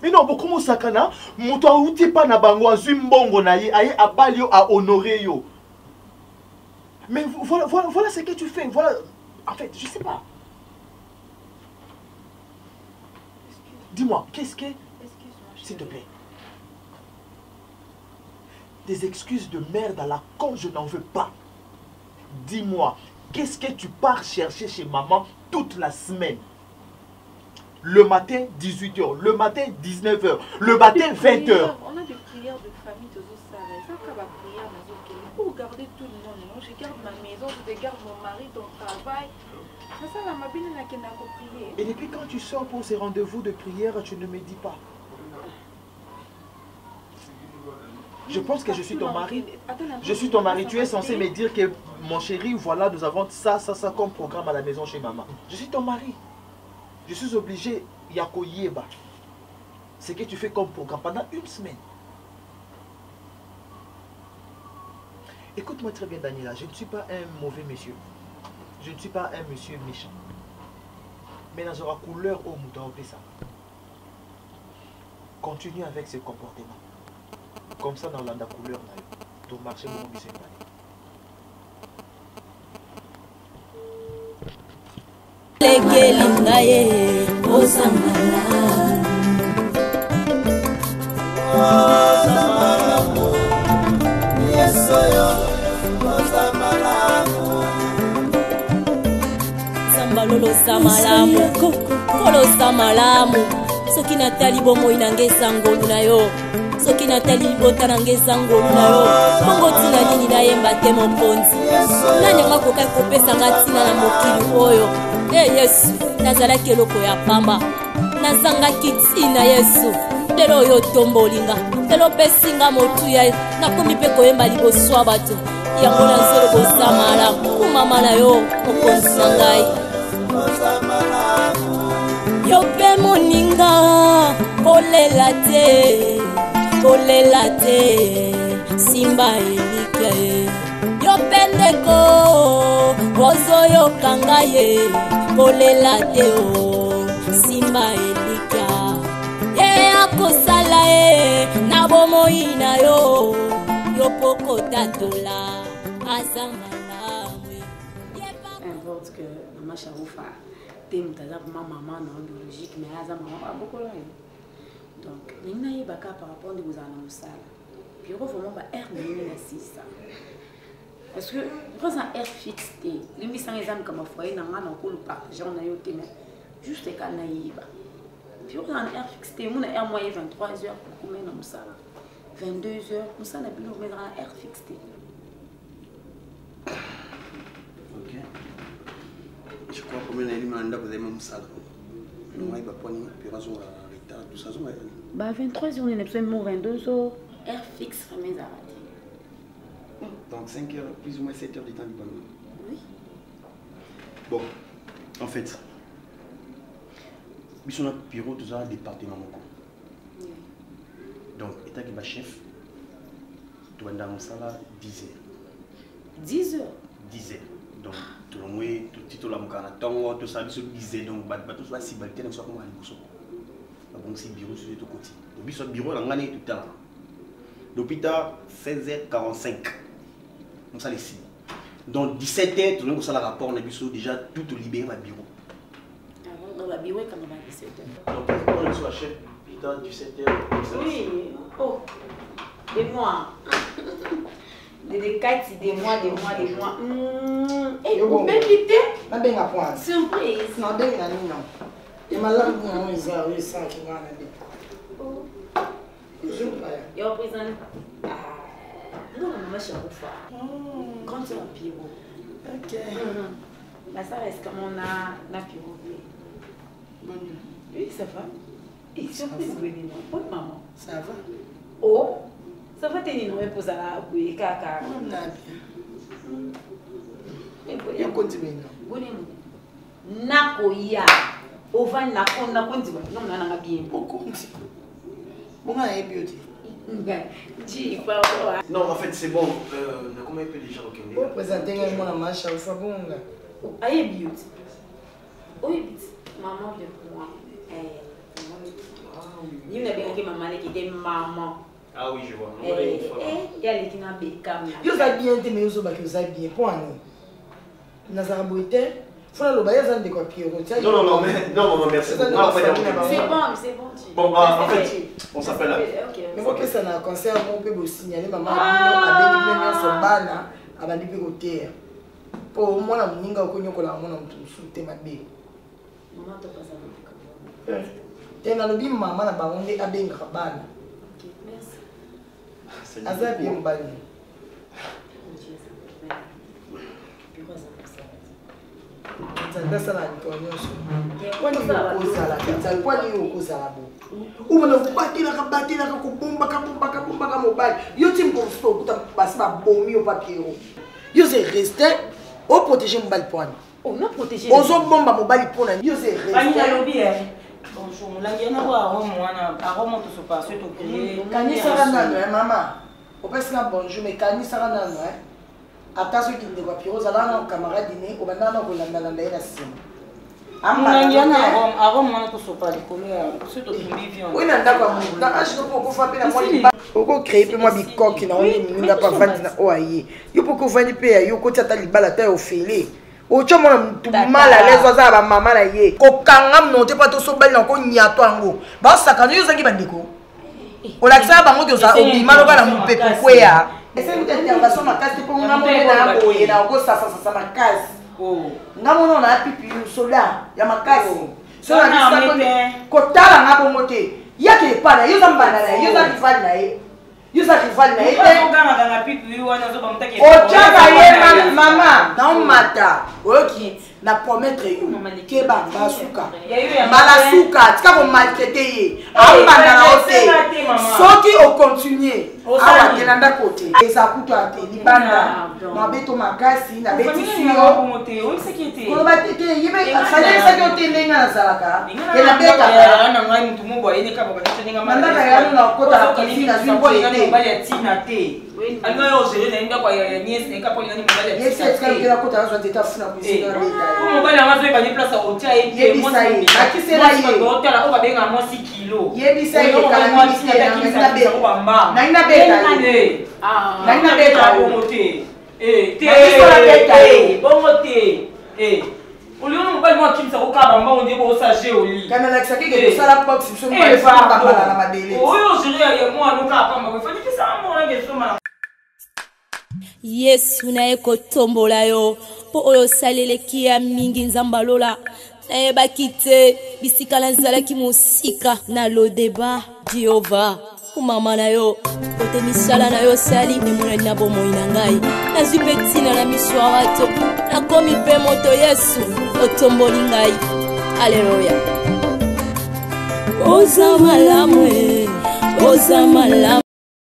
Mais non, comment ça kana? Moto outi pas na bango azui mbongo na ye, aye abali yo a honorer yo. Mais voilà ce que tu fais. Voilà. En fait, je sais pas. Dis-moi, qu'est-ce que... S'il te plaît. Des excuses de merde à la con, je n'en veux pas. Dis-moi, qu'est-ce que tu pars chercher chez maman toute la semaine? Le matin, 18h. Le matin, 19h. Le matin, 20h. On a des prières de famille, de ça. Ça va prière, pour garder tout le monde. Je garde ma maison, je garde mon mari, ton travail. Ça, la mabine n'a qu'à prier. Et depuis quand tu sors pour ces rendez-vous de prière, tu ne me dis pas? Je pense que je suis ton mari. Je suis ton mari. Tu es censé me dire que, mon chéri, voilà, nous avons ça comme programme à la maison chez maman. Je suis ton mari. Je suis obligé, Yakoyeba. Ce que tu fais comme programme pendant une semaine. Écoute-moi très bien, Daniela. Je ne suis pas un mauvais monsieur. Je ne suis pas un monsieur méchant. Mais dans la couleur au mouton, ça. Continue avec ce comportement. Comme ça, dans la couleur, ton marché va bien se passer. Lolosa malamu kolosa malamu soki natali bomoi nange esangolu na yo soki natali libota nange esangolu na yo bongo ntina nini nayemba te mokonzi nani yango akoka kopesanga ntina na mokili oyo yesu nazalaki eloko ya pamba nazangaki ntina yesu lelo oyo otombolinga lelo opesinga motuya nakomi mpe koyemba liboso ya bato yango nazolobosa malamu kumama na yo mokonzi na ngai yo pe moninga kolela te simba elika ye yo pe ndeko ozoyoka ngai ye kolela te o simba elika ye akosala ye na bomoi na yo yo poko tatola aza malamu importe que maman Charoufa t'aime vraiment maman non biologique mais aza maman pas beaucoup là donc nina ye baka par rapport de vous en musala puis vraiment ba air nini na sisa parce que quand un air fixe té limbi sans exemple comme foyer na ngana ko le partager on a yo té mais juste ka na yiba puis on a un air fixe té mon air moyen 23h pour combien na musala 22h musala bilo mais un air fixe té. OK. Je crois que nous avons des mêmes salles. Nous avons des retard, tout ça. Bah 23 jours, on est absolument 22 jours. Air fixe, mes donc 5 heures, plus ou moins 7 heures de temps libre. Oui. Bon, en fait, nous sommes bureau tout ça, département. Oui. Donc, état qui est chef, tu vas dans mon salaire 10 heures. 10 heures 10 heures. Donc, tout le monde, tout le monde, tout ça, tout disait donc, tout ça, si balté, nous sommes à l'impossible. Donc, c'est bureau sur tout côté. Donc, ce bureau, on a gagné tout à l'heure. L'hôpital, 16h45. Comme ça, ici. Donc, 17h, tout le monde, ça, le rapport, on a déjà tout libéré dans le bureau. Dans le bureau, quand on a 17h. Donc, on est sur la chaîne, 17h. Oui, oh, des mois. Des 4, des mois. Et vous même l'idée? Surprise. Non, non. Et ma langue, on est à ça qui va aller. Et au présent, non, ma chère quand tu as un bureau. Ok. Là, ça reste comme on a un bureau. Oui, ça va. Et surprise, oui, bonne maman. Ça va. Oh, ça va tenir une réponse à la bouille, caca. On a bien. Et continue. Nakoya. Ova nakonda konti ba non na bien konti bonga e beauty non en fait c'est bon comment il peut déjà reconnaître présenter moi na marche au bonga aye beauty oui maman vient pour moi Il y a bien qui maman qui était maman. Ah oui, je vois. Il y a les qui n'ont pas de Vous avez bien été, mais vous avez bien. Pour nous. Nazara Boité. Faut le bailler dans des copies. Non, merci. C'est bon. Bon, en fait, on s'appelle là. Mais moi, ça n'a concert, on peut vous signaler maman a son bana, a bandi pe côté. Pour moi, la mninga au konyo kola mona mtusu te mabe. Maman te passe avec. Tena lobi maman na bangonde abenga bana. OK, merci. Aza bien mbali. Nzanda la ntonyoso. Kwani ukozala, kwani ukozala bo. Ubona kubatila kabatila kakubumba ka mobile. Yo tim ko sto kuta basba bomi au papier. Yo c'est resté au protéger mobile point. On a protégé. Ozo bomba mobile point. Yo c'est resté. Pani na lobby bonjour, la ngena wa mwana aromo to sopa so to créer. Kani sarana maman. Opesika bonjour mais kani sarana attention qu'il ne voit plus aux allants camarades dîner au bandana au landa la sim. Oui, nanda kwa mungu. Na ashi ko ko fa pe na moi. Oko créer pe moi bikoki na on n'a pas vandi na oaye. Yo poko vandi pe yo ko tata libala ta ofele. O choma na mal à l'aise za ba mama na ye. Ko kanga monte pa to so bali na ko nyato ango. Ba sakano yo zangi bandiko. O la ksa bango to za obima no kana mpepo kwea. Essa é muita intervenção na casa, tipo uma mulher na água e na água safasa na casa. Nga mono na pipi no soda ya makasi. So na bisa kotala na bomote. Yake pana, yuza mbana, yuza rivali na ye. Yuza rivali na ye. Kama na pipi wana zo bamtake. Ochaka ye mama, na umata. OK. Na promettre yo keba basuka mala suka tika ko maltraiter ye ambana na ote soki o continuer awa kelanda kote eza kuto ate libanda mabeto makasi na betisi yo ko batete yebe afanya sa ko tendenga na salaka kena beta na ngai mtu mubo yene kama ba tendenga manda ka yano na kota la kizina zimbo ite bali ya tina te alima yo zele na inda kwa ya niese ne kapo ngani mbali ya tina yese tika kila kota na zwa funa kuzina beta mobile amazo ebanye place a otia ye akisela ye hôtel o babenga mo 6 kilo yebisa ye kala misi na beta na ina beta na ina beta bongo te te bongo te Olion mobile mo kimsa ko kaba mba onde bo sage oli kana la kisaki ke sala box so mo le fa ba na madele oyo jiri ya mo anuka pa mba fani kisa mo na ke soma Yesu naye kotombola yo po oyo saleleki ya mingi nzambalola nayebaki te bisika nazalaki mosika na lodeba Jehova kumama na yo kote misala na yo sali emonani na bomoi na ngai nazwi mpe ntina na miso ya bato nakomi mpe moto Yesu otomboli ngai aleluya oza malamu oza malamu